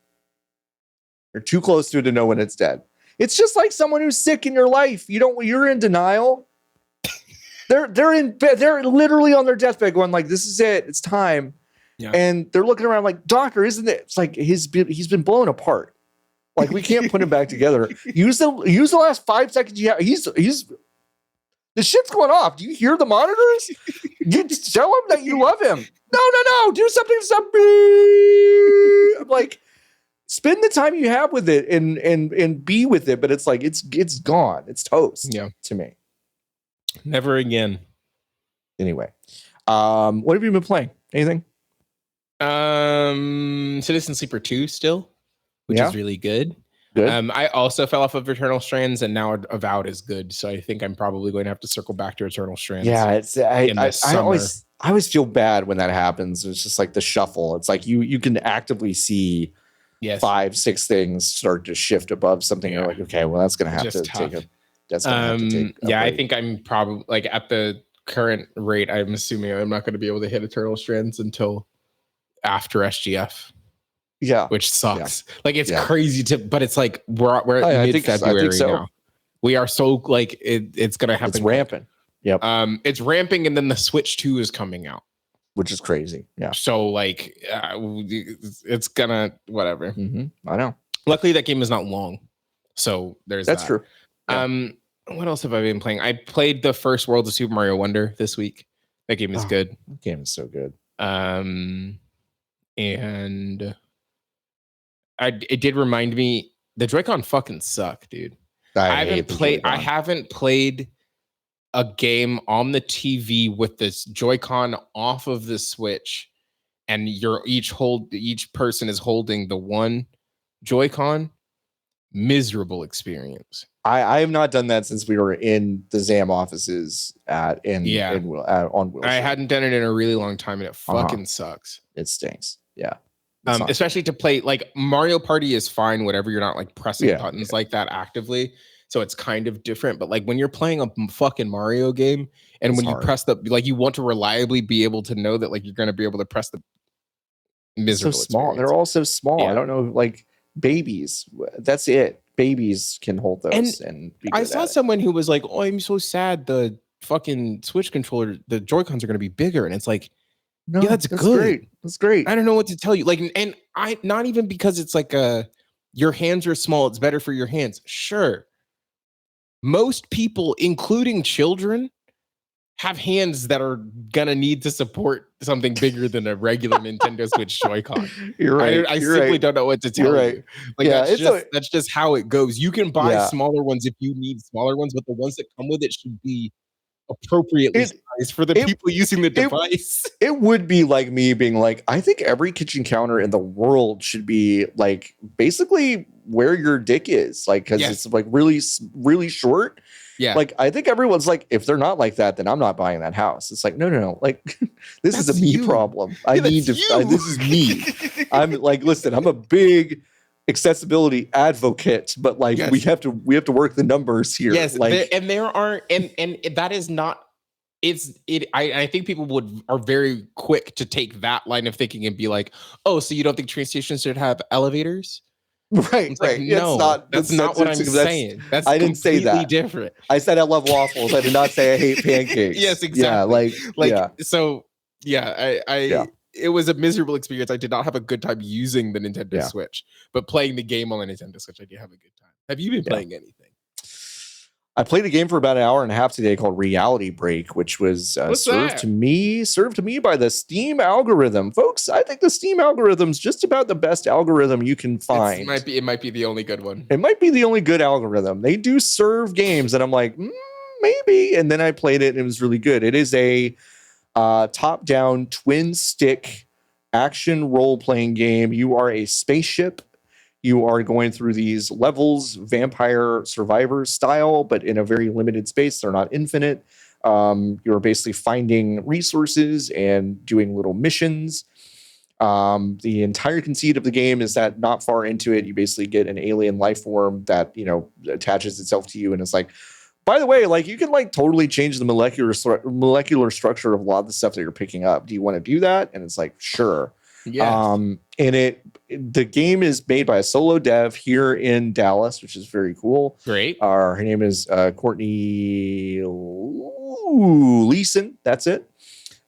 You're too close to it to know when it's dead. It's just like someone who's sick in your life. You're in denial. They're in bed. They're literally on their deathbed going like, this is it. It's time. Yeah. And they're looking around like, doctor, isn't it? It's like he's been blown apart. Like we can't put him back together. Use the last 5 seconds you have. He's the shit's going off. Do you hear the monitors? You tell him that you love him. No. Do something. I'm like, spend the time you have with it and be with it. But it's like it's gone. It's toast. Yeah, to me. Never again. Anyway, what have you been playing? Anything? Citizen Sleeper 2 still, which is really good. I also fell off of Eternal Strands, and now Avowed is good. So I think I'm probably going to have to circle back to Eternal Strands. Yeah, it's I always feel bad when that happens. It's just like the shuffle. It's like you can actively see 5-6 things start to shift above something. You're like, okay, well that's gonna have to take a. That's gonna have to take. I think I'm probably like at the current rate. I'm assuming I'm not going to be able to hit Eternal Strands until after SGF. Yeah, which sucks. Yeah. Like it's crazy but it's like we're mid-February now. We are so like it's gonna happen. It's ramping. Yep. It's ramping, and then the Switch 2 is coming out, which is crazy. Yeah. So like, it's gonna whatever. Mm-hmm. I know. Luckily, that game is not long, so that's true. Yeah. What else have I been playing? I played the first World of Super Mario Wonder this week. That game is good. That game is so good. And it did remind me the Joy-Con fucking suck, dude. I haven't played a game on the TV with this Joy-Con off of the Switch, and each person is holding the one Joy-Con. Miserable experience. I have not done that since we were in the ZAM offices on Wilshire. I hadn't done it in a really long time, and it fucking sucks. It stinks. Yeah. Especially to play like Mario Party is fine, whatever. You're not like pressing buttons like that actively, so it's kind of different. But like when you're playing a fucking Mario game, and when you press you want to reliably be able to know that like you're going to be able to press the miserable. So small. They're all so small. Yeah. I don't know, like babies. That's it. Babies can hold those. And I saw someone who was like, "Oh, I'm so sad. The fucking Switch controller, the Joy-Cons are going to be bigger," and it's like. No, that's good. Great. That's great. I don't know what to tell you. Like, and I not even because it's like your hands are small, it's better for your hands. Sure. Most people, including children, have hands that are gonna need to support something bigger than a regular Nintendo Switch Joy-Con. You're right. I simply don't know what to tell you. Like that's just how it goes. You can buy smaller ones if you need smaller ones, but the ones that come with it should be appropriately sized for the people using the device. It would be like me being like, I think every kitchen counter in the world should be like basically where your dick is, like because it's like really, really short. Yeah, like I think everyone's like, if they're not like that, then I'm not buying that house. It's like no, like this is a me problem. I need to. This is me. I'm like, listen, I'm a big accessibility advocate, but like we have to work the numbers here. Yes, like there are and that is not. I think people are very quick to take that line of thinking and be like, oh, so you don't think train stations should have elevators? Right. Like, no, that's not what I'm saying. That's I didn't say that. Different. I said I love waffles. I did not say I hate pancakes. Yes, exactly. So it was a miserable experience. I did not have a good time using the Nintendo Switch, but playing the game on the Nintendo Switch, I did have a good time. Have you been playing anything? I played a game for about an hour and a half today called Reality Break, which was served to me by the Steam algorithm. Folks, I think the Steam algorithm's just about the best algorithm you can find. It might be the only good one. It might be the only good algorithm. They do serve games, and I'm like, maybe. And then I played it, and it was really good. It is a top-down twin-stick action role-playing game. You are a spaceship. you are going through these levels, Vampire Survivor style, but in a very limited space. They're not infinite. You're basically finding resources and doing little missions. The entire conceit of the game is that not far into it, you basically get an alien life form that, attaches itself to you and is like, by the way, like you can like totally change the molecular structure of a lot of the stuff that you're picking up. Do you want to do that? And it's like, sure. Yes. And the game is made by a solo dev here in Dallas, which is very cool. Great. Her name is Courtney Leeson. That's it.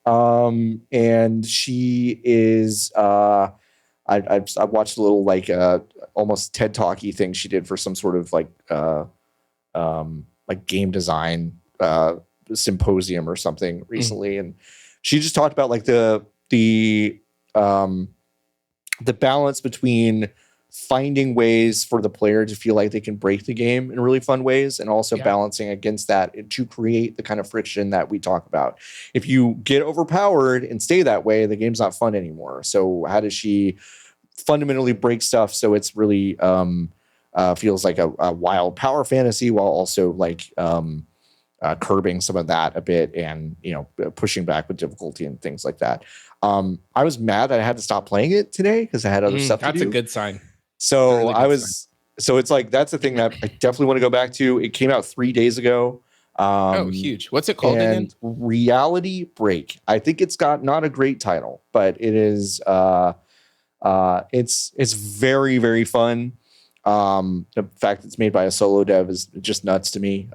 And she is I watched a little like almost TED Talky thing she did for some sort of like game design symposium or something recently, and she just talked about like the balance between finding ways for the player to feel like they can break the game in really fun ways, and also balancing against that to create the kind of friction that we talk about. If you get overpowered and stay that way, the game's not fun anymore. So how does she fundamentally break stuff so it's really feels like a wild power fantasy while also like curbing some of that a bit, and pushing back with difficulty and things like that. I was mad that I had to stop playing it today because I had other stuff to do. That's a good sign. So so it's like, that's the thing that I definitely want to go back to. It came out 3 days ago. Huge. What's it called again? Reality Break. I think it's got not a great title, but it is it's very, very fun. The fact it's made by a solo dev is just nuts to me.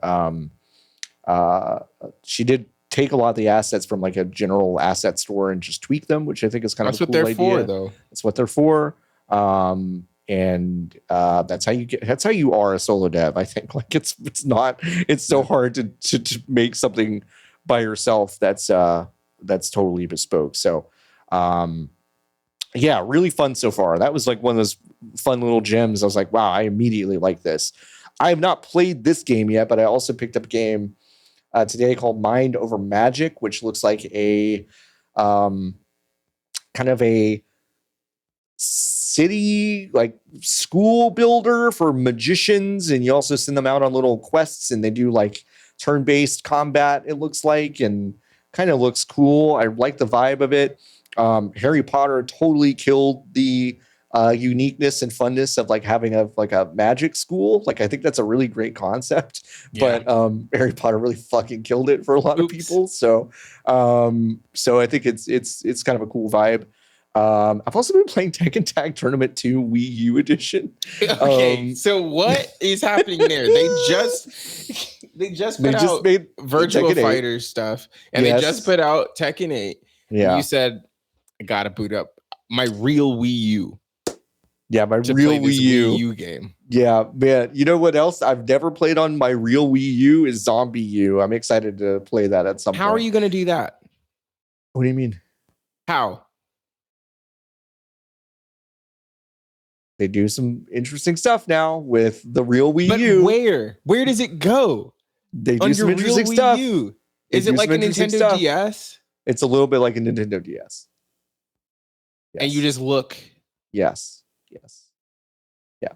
She did take a lot of the assets from like a general asset store and just tweak them, which I think is kind of a cool idea. That's what they're for, though. That's what they're for. That's how you are a solo dev. I think like it's so hard to make something by yourself that's totally bespoke. So, yeah, really fun so far. That was like one of those fun little gems. I was like, wow, I immediately like this. I have not played this game yet, but I also picked up a game today called Mind Over Magic, which looks like a kind of a city like school builder for magicians, and you also send them out on little quests, and they do like turn-based combat, it looks like, and kind of looks cool. I like the vibe of it. Harry Potter totally killed the uniqueness and funness of like having a magic school. Like I think that's a really great concept, but Harry Potter really fucking killed it for a lot of people. So I think it's kind of a cool vibe. I've also been playing Tekken Tag Tournament 2 Wii U edition. Okay, so what is happening there? They just made Virtual Fighter stuff, and they just put out Tekken 8. Yeah, you said I gotta boot up my real Wii U. Yeah, my real Wii U game. Yeah, man. You know what else I've never played on my real Wii U is Zombie U. I'm excited to play that at some point. How are you going to do that? What do you mean? How? They do some interesting stuff now with the real Wii U. Where? Where does it go? They do some interesting stuff. Is it like a Nintendo DS? It's a little bit like a Nintendo DS. Yes. And you just look. Yes. Yeah.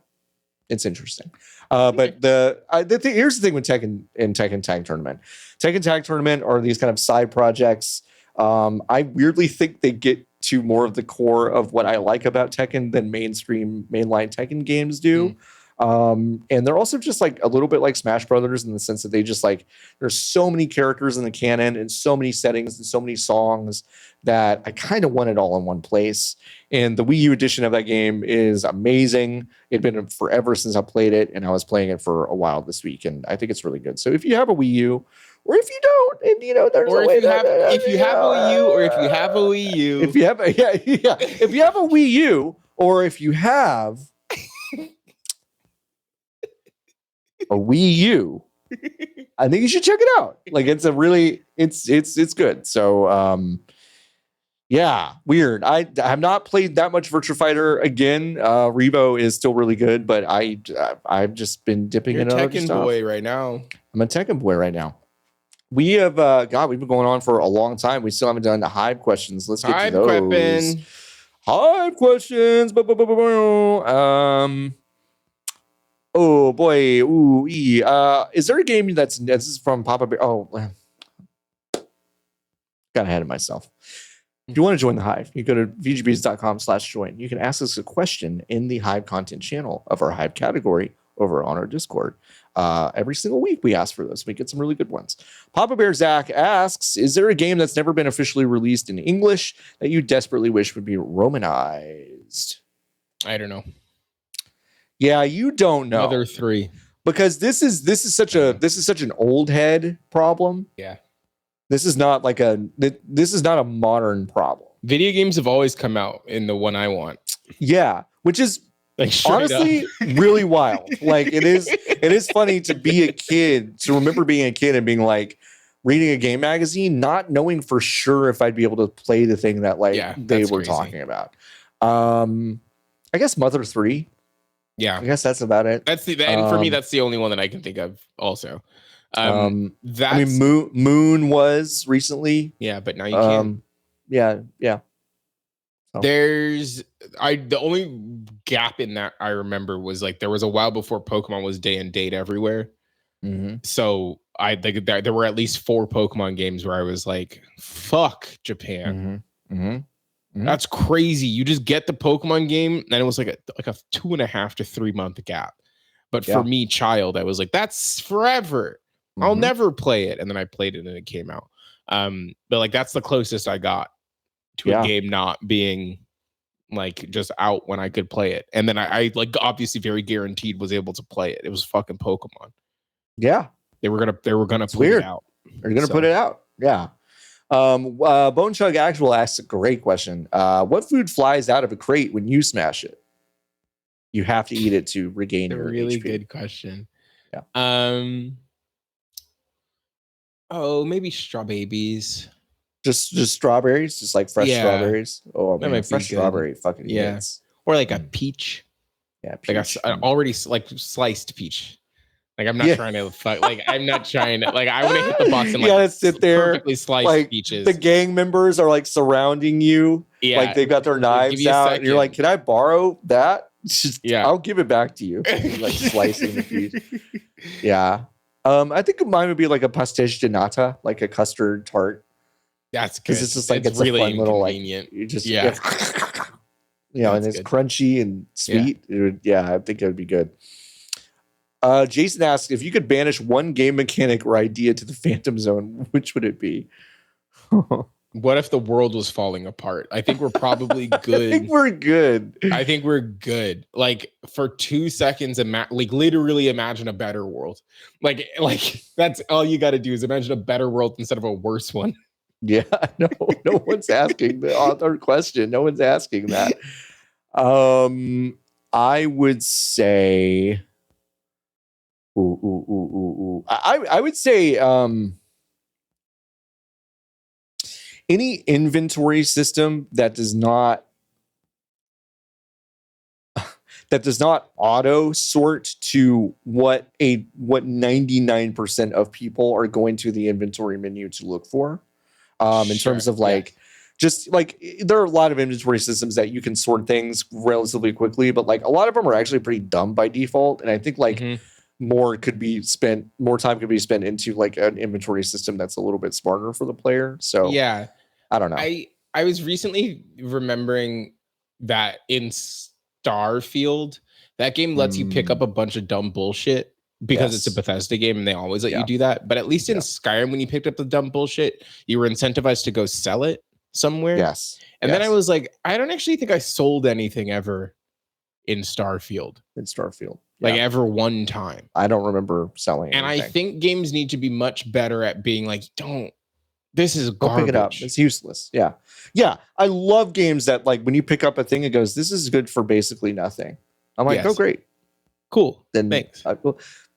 It's interesting. But here's the thing with Tekken and Tekken Tag Tournament. Tekken Tag Tournament are these kind of side projects. I weirdly think they get to more of the core of what I like about Tekken than mainline Tekken games do. And they're also just like a little bit like Smash Brothers in the sense that they just like, there's so many characters in the canon and so many settings and so many songs that I kind of want it all in one place. And the Wii U edition of that game is amazing. It'd been forever since I played it, and I was playing it for a while this week, and I think it's really good. So if you have a Wii U, or if you don't, and there's a way if you have a Wii U, or if you have a Wii U, if you have if you have a Wii U, or if you have a Wii U, I think you should check it out. Like it's good. So yeah, weird. I have not played that much Virtua Fighter again. Revo is still really good, but I've just been dipping in other stuff. Boy right now. I'm a Tekken boy right now. We have we've been going on for a long time. We still haven't done the Hive questions. Let's get to those. Hive questions. Oh boy. Ooh. Is there a game this is from Papa Bear? Oh, got ahead of myself. If you want to join the Hive, you go to vgbs.com/join. You can ask us a question in the Hive content channel of our Hive category over on our Discord. Every single week we ask for those. We get some really good ones. Papa Bear Zach asks, is there a game that's never been officially released in English that you desperately wish would be Romanized? I don't know. Yeah, you don't know. Mother 3. Because this is such an old head problem. Yeah. This is not a modern problem. Video games have always come out in the one I want. Yeah, which is like honestly really wild. Like it is funny to be a kid, to remember being a kid and being like reading a game magazine, not knowing for sure if I'd be able to play the thing that they were talking about. I guess Mother 3. Yeah. I guess that's about it. And for me, that's the only one that I can think of also. Moon was recently. Yeah, but now you can't. Yeah. So. The only gap in that I remember was like there was a while before Pokemon was day and date everywhere. Mm-hmm. So there were at least 4 Pokemon games where I was like, "Fuck Japan." That's crazy. You just get the Pokemon game, and it was like a 2.5 to 3 month gap. But for me, child, I was like, "That's forever. I'll never play it." And then I played it, and it came out. But like that's the closest I got to a game not being like just out when I could play it. And then I like obviously very guaranteed was able to play it. It was fucking Pokemon. Yeah. They were gonna put it out. They're gonna put it out. Yeah. Bone Chug Actual asks a great question. What food flies out of a crate when you smash it? You have to eat it to regain your really HP. Good question. Yeah. Maybe straw babies. Just strawberries, just like fresh strawberries. Oh man, fresh strawberry fucking hits. Or like a peach. Yeah, peach. Like an already like sliced peach. Like I'm not trying to fuck. Like I'm not trying to. Like I want to hit the box and like gotta sit there, perfectly sliced like, peaches. The gang members are like surrounding you. Yeah, like they've got their knives out, and you're like, "Can I borrow that?" I'll give it back to you. Like slicing the peach. Yeah. I think mine would be like a pastéis de nata, like a custard tart. That's good. Because it's just like it's really a fun little like you just and it's good. Crunchy and sweet. I think it would be good. Jason asks, if you could banish one game mechanic or idea to the Phantom Zone, which would it be? What if the world was falling apart? I think we're probably good. I think we're good. Like for 2 seconds, literally imagine a better world. Like that's all you got to do is imagine a better world instead of a worse one. Yeah, no one's asking the author question. No one's asking that. I would say, I would say, any inventory system that does not auto sort to what 99% of people are going to the inventory menu to look for. In terms of like, just like there are a lot of inventory systems that you can sort things relatively quickly, but like a lot of them are actually pretty dumb by default. And I think like more time could be spent into like an inventory system that's a little bit smarter for the player. So yeah, I don't know. I was recently remembering that in Starfield, that game lets you pick up a bunch of dumb bullshit. Because it's a Bethesda game and they always let you do that. But at least in Skyrim, when you picked up the dumb bullshit, you were incentivized to go sell it somewhere. Yes. And then I was like, I don't actually think I sold anything ever in Starfield. Like ever one time. I don't remember selling anything. And I think games need to be much better at being like, this is garbage. Pick it up. It's useless. Yeah. Yeah. I love games that like when you pick up a thing, it goes, this is good for basically nothing. I'm like, oh, great. Cool. Then thanks.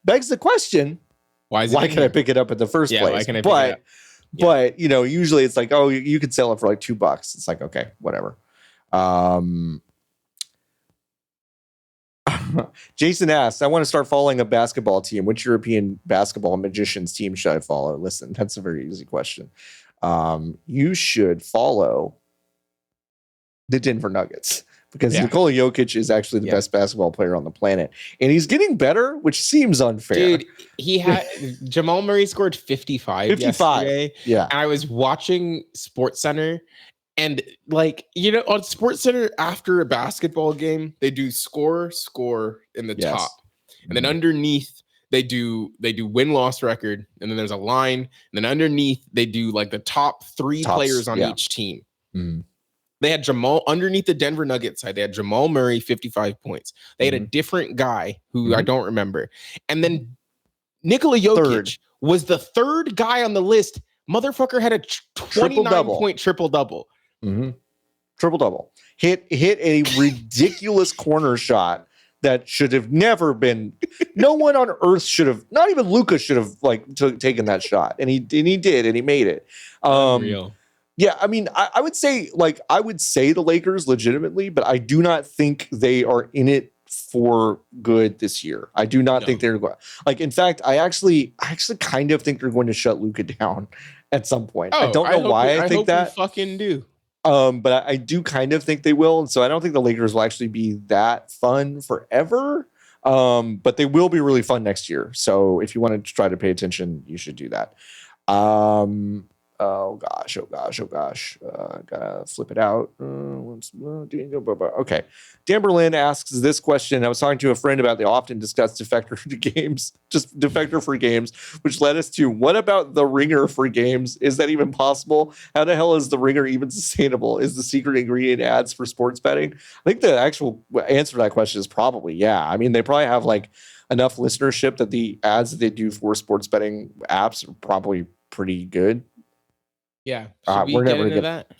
Begs the question, why can I pick it up in the first place? Why can I pick it up? But usually it's like, oh, you could sell it for like $2. It's like, okay, whatever. Jason asks, I want to start following a basketball team. Which European basketball magicians team should I follow? Listen, that's a very easy question. You should follow the Denver Nuggets, because Nikola Jokic is actually the best basketball player on the planet, and he's getting better, which seems unfair. Dude, he had Jamal Murray scored 55 yesterday. Yeah, and I was watching SportsCenter, and like, you know, on SportsCenter after a basketball game, they do score in the top, and then underneath they do win-loss record, and then there's a line, and then underneath they do like the top three players on each team. They had Jamal underneath the Denver Nuggets side. They had Jamal Murray, 55 points. They had a different guy who I don't remember. And then Nikola Jokic was the third guy on the list. Motherfucker had a 29-point triple-double. Triple-double. Hit a ridiculous corner shot that should have never been. No one on earth should have. Not even Luka should have taken that shot, and he did, and he made it. Unreal. Yeah, I mean, I would say the Lakers legitimately, but I do not think they are in it for good this year. I do not think they're going. Like, in fact, I actually kind of think they're going to shut Luka down at some point. I don't know why I think that. Fucking do. But I do kind of think they will, and so I don't think the Lakers will actually be that fun forever. But they will be really fun next year. So if you want to try to pay attention, you should do that. Oh gosh. Gotta flip it out. Okay. Dan Berlin asks this question. I was talking to a friend about the often discussed defector for games, which led us to, what about the ringer for games? Is that even possible? How the hell is the ringer even sustainable? Is the secret ingredient ads for sports betting? I think the actual answer to that question is probably yeah. I mean, they probably have like enough listenership that the ads that they do for sports betting apps are probably pretty good. Yeah. We're never into that.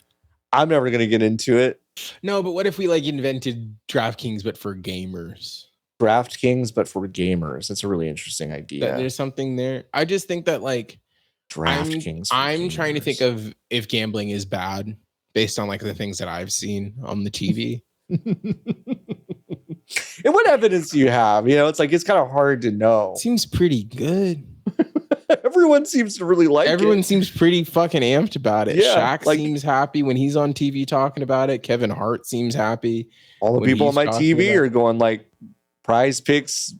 I'm never going to get into it. No, but what if we like invented DraftKings, but for gamers? DraftKings, but for gamers. That's a really interesting idea. There's something there. I just think that like DraftKings. I'm trying to think of if gambling is bad based on like the things that I've seen on the TV. And what evidence do you have? You know, it's like, it's kind of hard to know. Seems pretty good. Everyone seems to really like it. Everyone seems pretty fucking amped about it. Yeah, Shaq seems happy when he's on TV talking about it. Kevin Hart seems happy. All the people on my TV are going like, Prize Picks,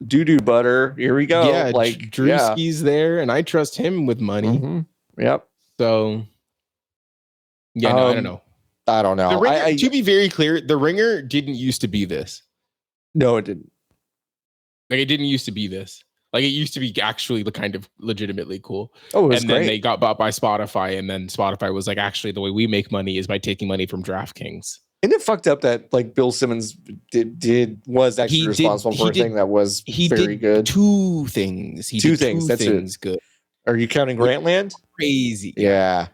doo-doo butter. Here we go. Yeah, like Drewski's there, and I trust him with money. Yep. So, yeah, no, I don't know. I don't know. The Ringer, to be very clear, the Ringer didn't used to be this. No, it didn't. Like, it didn't used to be this. Like, it used to be actually the kind of legitimately cool. Oh, it was and great. Then they got bought by Spotify, and then Spotify was like, actually, the way we make money is by taking money from DraftKings. Isn't it fucked up that like Bill Simmons was actually responsible for a thing that was very good? Two things. Two things. That's good. Are you counting Grantland? Crazy. Yeah.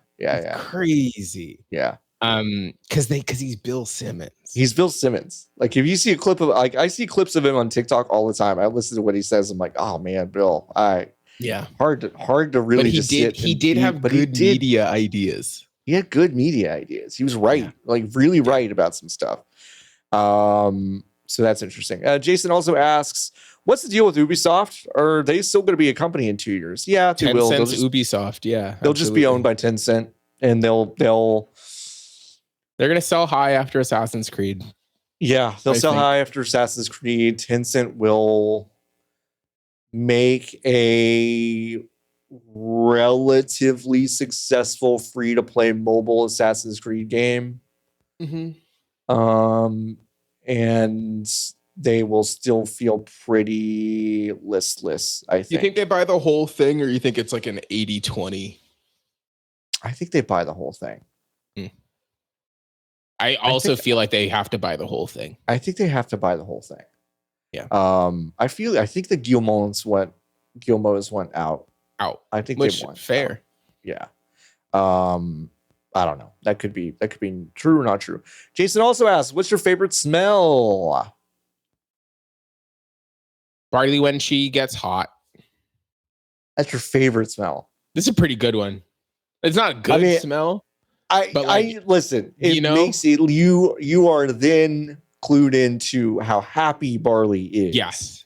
Crazy. Yeah. Because he's Bill Simmons. He's Bill Simmons. Like, if you see a clip of, like, I see clips of him on TikTok all the time. I listen to what he says. I'm like, oh man, Bill. Hard to really. But he did have good media ideas. He had good media ideas. He was right, like really right about some stuff. So that's interesting. Jason also asks, what's the deal with Ubisoft? Are they still going to be a company in 2 years? Yeah, they will. Ubisoft. Yeah, they'll just be owned by Tencent, and they're going to sell high after Assassin's Creed. Yeah, they'll sell high after Assassin's Creed. Tencent will make a relatively successful free-to-play mobile Assassin's Creed game. And they will still feel pretty listless, I think. You think they buy the whole thing, or you think it's like an 80-20? I think they buy the whole thing. I also feel like they have to buy the whole thing. I think they have to buy the whole thing. Yeah. I think the Guillemot's went out. I think they won. Fair. Out. Yeah. I don't know. That could be true or not true. Jason also asks, what's your favorite smell? Barley when she gets hot. That's your favorite smell. This is a pretty good one. It's not a good smell. I listen. It makes it you are then clued into how happy barley is. Yes.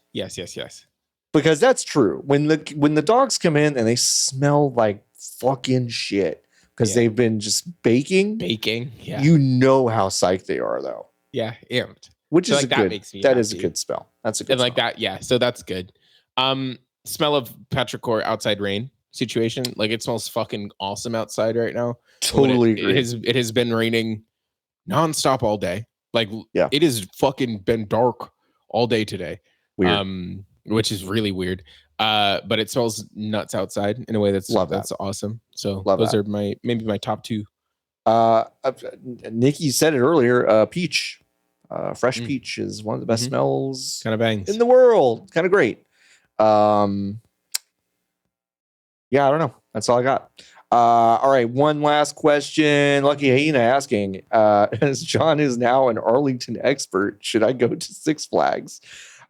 Because that's true. When the dogs come in and they smell like fucking shit, because they've been just baking. Yeah. You know how psyched they are, though. Yeah, amped. Which so is like that makes me that happy. is a good spell. That's a good and like spell. that, yeah. So that's good. Smell of petrichor outside rain situation. Like it smells fucking awesome outside right now. Totally agree. It has been raining nonstop all day. Like it has fucking been dark all day today. Weird. Which is really weird. But it smells nuts outside in a way that's awesome. So those are maybe my top two. Niki said it earlier. Peach, fresh peach is one of the best smells kind of bangs in the world. Kind of great. Yeah, I don't know. That's all I got. All right, one last question. Lucky Hyena asking, as John is now an Arlington expert, should I go to Six Flags?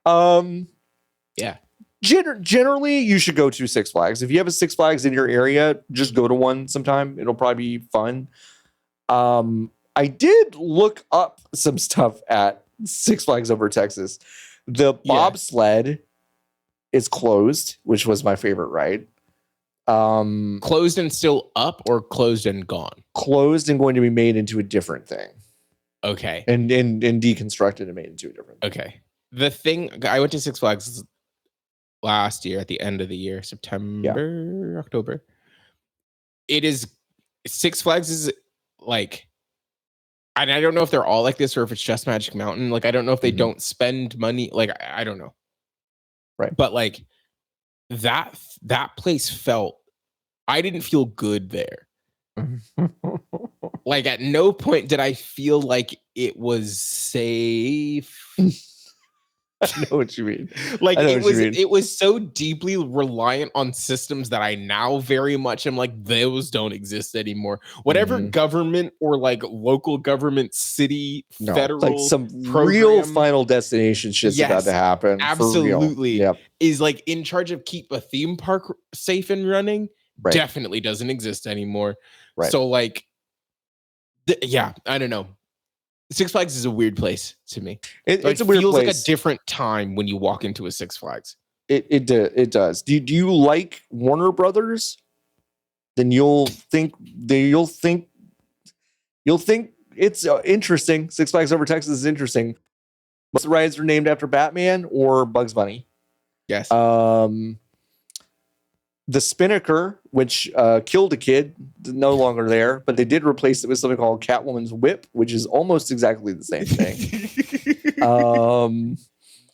Yeah. Generally, you should go to Six Flags. If you have a Six Flags in your area, just go to one sometime. It'll probably be fun. I did look up some stuff at Six Flags over Texas. The bobsled is closed, which was my favorite ride. Closed and still up, or closed and gone? Closed and going to be made into a different thing. Okay. And deconstructed and made into a different thing. Okay. The thing, I went to Six Flags last year at the end of the year, September, October. Six Flags is like, and I don't know if they're all like this or if it's just Magic Mountain. Like, I don't know if they don't spend money. Like, I don't know. Right. But like that place felt, I didn't feel good there. Like at no point did I feel like it was safe. I know what you mean. Like it was so deeply reliant on systems that I now very much am like, those don't exist anymore. Whatever government or like local government, city, federal, like some program, real Final Destination shit's about to happen. Absolutely. Yep. Is like in charge of keep a theme park safe and running. Right. Definitely doesn't exist anymore. Right. So like, I don't know. Six Flags is a weird place to me. It's a weird place. It feels like a different time when you walk into a Six Flags. It does. Do you like Warner Brothers? Then you'll think it's interesting. Six Flags Over Texas is interesting. Most of the rides are named after Batman or Bugs Bunny. Yes. The Spinnaker, which killed a kid, no longer there, but they did replace it with something called Catwoman's Whip, which is almost exactly the same thing.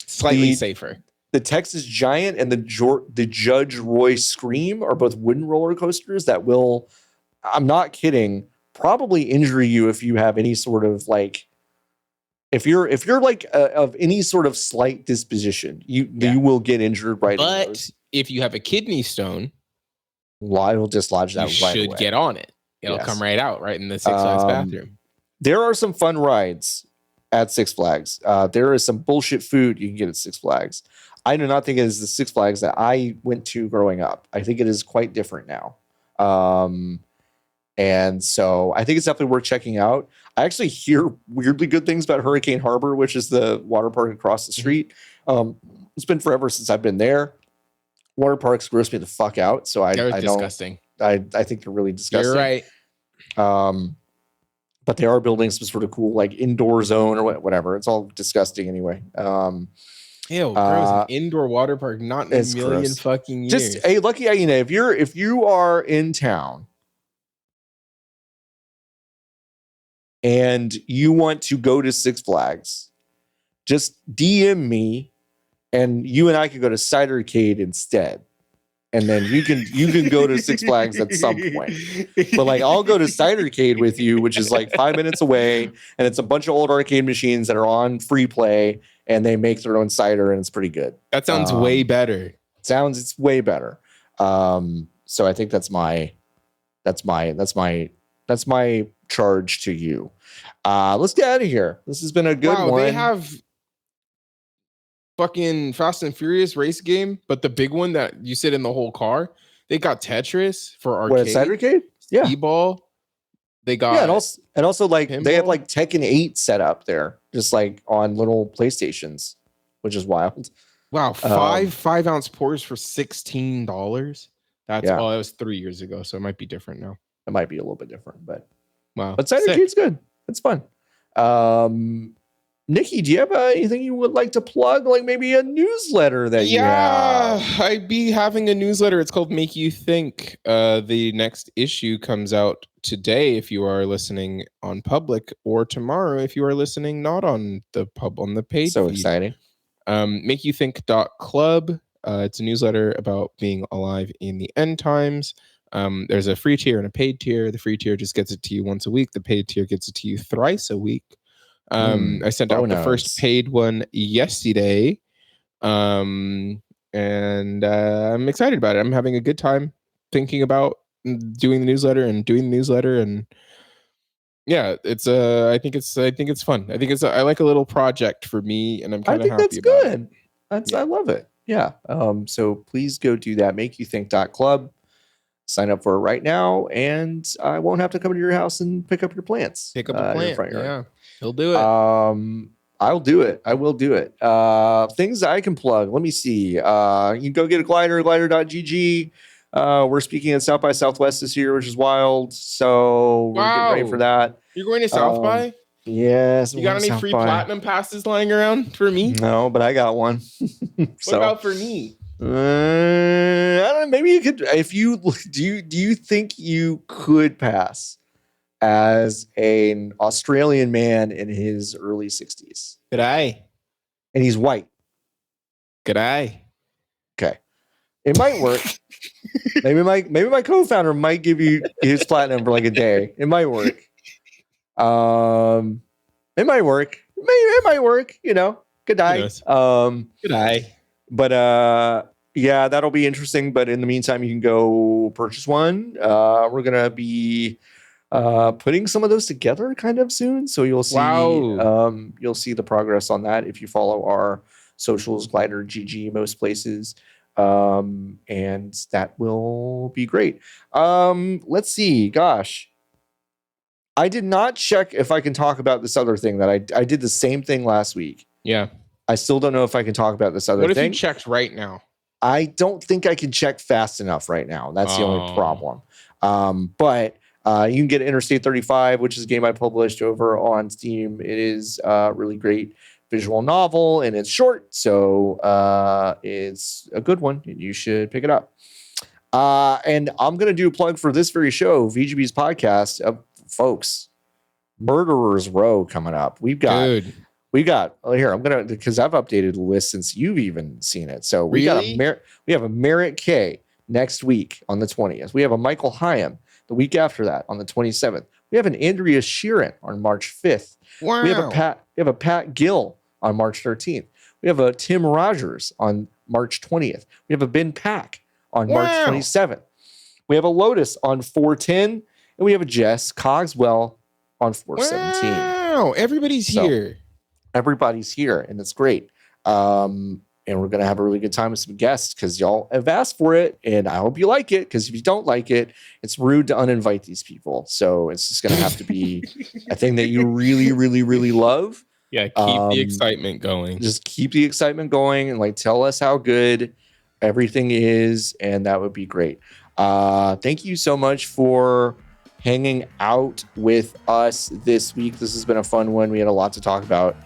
Slightly safer. The Texas Giant and the Judge Roy Scream are both wooden roller coasters that will, I'm not kidding, probably injure you if you have any sort of like, if you're like of any sort of slight disposition, you will get injured riding those. If you have a kidney stone, I will dislodge that. You should get on it. It'll come right out, right in the Six Flags bathroom. There are some fun rides at Six Flags. There is some bullshit food you can get at Six Flags. I do not think it is the Six Flags that I went to growing up. I think it is quite different now. And so I think it's definitely worth checking out. I actually hear weirdly good things about Hurricane Harbor, which is the water park across the street. It's been forever since I've been there. Water parks gross me the fuck out. So I disgusting. I think they're really disgusting. You're right. But they are building some sort of cool like indoor zone or whatever. It's all disgusting anyway. Ew, gross. An indoor water park, not in a million gross. Fucking years. Just hey, lucky Hyena, if you are in town and you want to go to Six Flags, just DM me and you and I could go to Cidercade instead. And then you can go to Six Flags at some point. But like I'll go to Cidercade with you, which is like 5 minutes away, and it's a bunch of old arcade machines that are on free play, and they make their own cider, and it's pretty good. That sounds way better. It's way better. So I think that's my charge to you. Let's get out of here. This has been a good one. They have fucking Fast and Furious race game, but the big one that you sit in the whole car, they got Tetris for arcade. Cidercade? Yeah. E-ball. They got and also like pinball. They have like Tekken 8 set up there, just like on little PlayStations, which is wild. Wow, 5-ounce pours for $16. That's that was 3 years ago, so it might be different now. It might be a little bit different, but wow. But Cider Cade's good. It's fun. Niki, do you have anything you would like to plug? Like maybe a newsletter that you have? Yeah, I'd be having a newsletter. It's called Make You Think. The next issue comes out today if you are listening on public, or tomorrow if you are listening not on the paid So feed. exciting. MakeYouThink.club. It's a newsletter about being alive in the end times. There's a free tier and a paid tier. The free tier just gets it to you once a week. The paid tier gets it to you thrice a week. I sent out the first paid one yesterday. And I'm excited about it. I'm having a good time thinking about doing the newsletter and yeah, it's I think it's fun. I think I like a little project for me, and I'm kind of happy that's about good. it. I love it. Yeah. So please go do that. MakeYouThink.club. Sign up for it right now, and I won't have to come to your house and pick up your plants. Pick up a plant. Front yard. Yeah, he'll do it. I'll do it. I will do it. Things I can plug. Let me see. You can go get a glider, glider.gg. We're speaking at South by Southwest this year, which is wild. So we're getting ready for that. You're going to South by? Yes. You got any free platinum passes lying around for me? No, but I got one. What about for me? I don't know. Maybe you could. If you do you think you could pass as an Australian man in his early 60s? G'day. And he's white. G'day. Okay. It might work. maybe my co-founder might give you his platinum for like a day. It might work. It might work. Maybe it might work, you know. Good day. Good day. But yeah, that'll be interesting. But in the meantime, you can go purchase one. We're gonna be putting some of those together kind of soon. So you'll see you'll see the progress on that if you follow our socials, Glider GG, most places. And that will be great. Let's see. Gosh. I did not check if I can talk about this other thing that I did the same thing last week. Yeah. I still don't know if I can talk about this other thing. What if you checked right now? I don't think I can check fast enough right now. That's the only problem. But you can get Interstate 35, which is a game I published over on Steam. It is a really great visual novel, and it's short, so it's a good one, and you should pick it up. And I'm going to do a plug for this very show, VGB's podcast. Folks, Murderers Row coming up. We got here. I'm gonna, because I've updated the list since you've even seen it. So we got we have a Merritt K next week on the 20th. We have a Michael Hyam the week after that on the 27th. We have an Andrea Sheeran on March 5th. Wow. We have a Pat Gill on March 13th. We have a Tim Rogers on March 20th. We have a Ben Pack on March 27th. We have a Lotus on 410. And we have a Jess Cogswell on 417. Wow, everybody's here. Everybody's here, and it's great. And we're going to have a really good time with some guests because y'all have asked for it, and I hope you like it, because if you don't like it, it's rude to uninvite these people. So it's just going to have to be a thing that you really, really, really love. Yeah, keep the excitement going. Just keep the excitement going and like tell us how good everything is, and that would be great. Thank you so much for hanging out with us this week. This has been a fun one. We had a lot to talk about.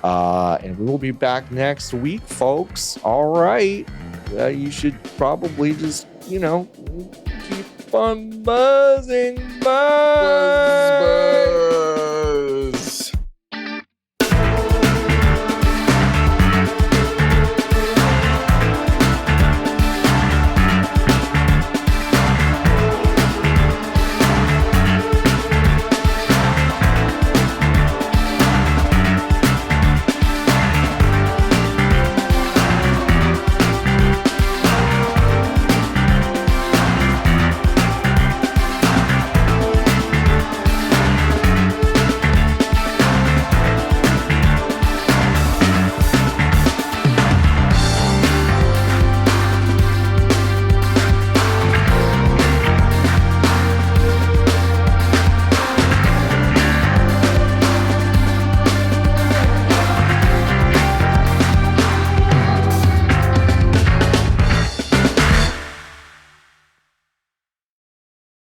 And we will be back next week, folks. All right. You should probably just, keep on buzzing. Buzz.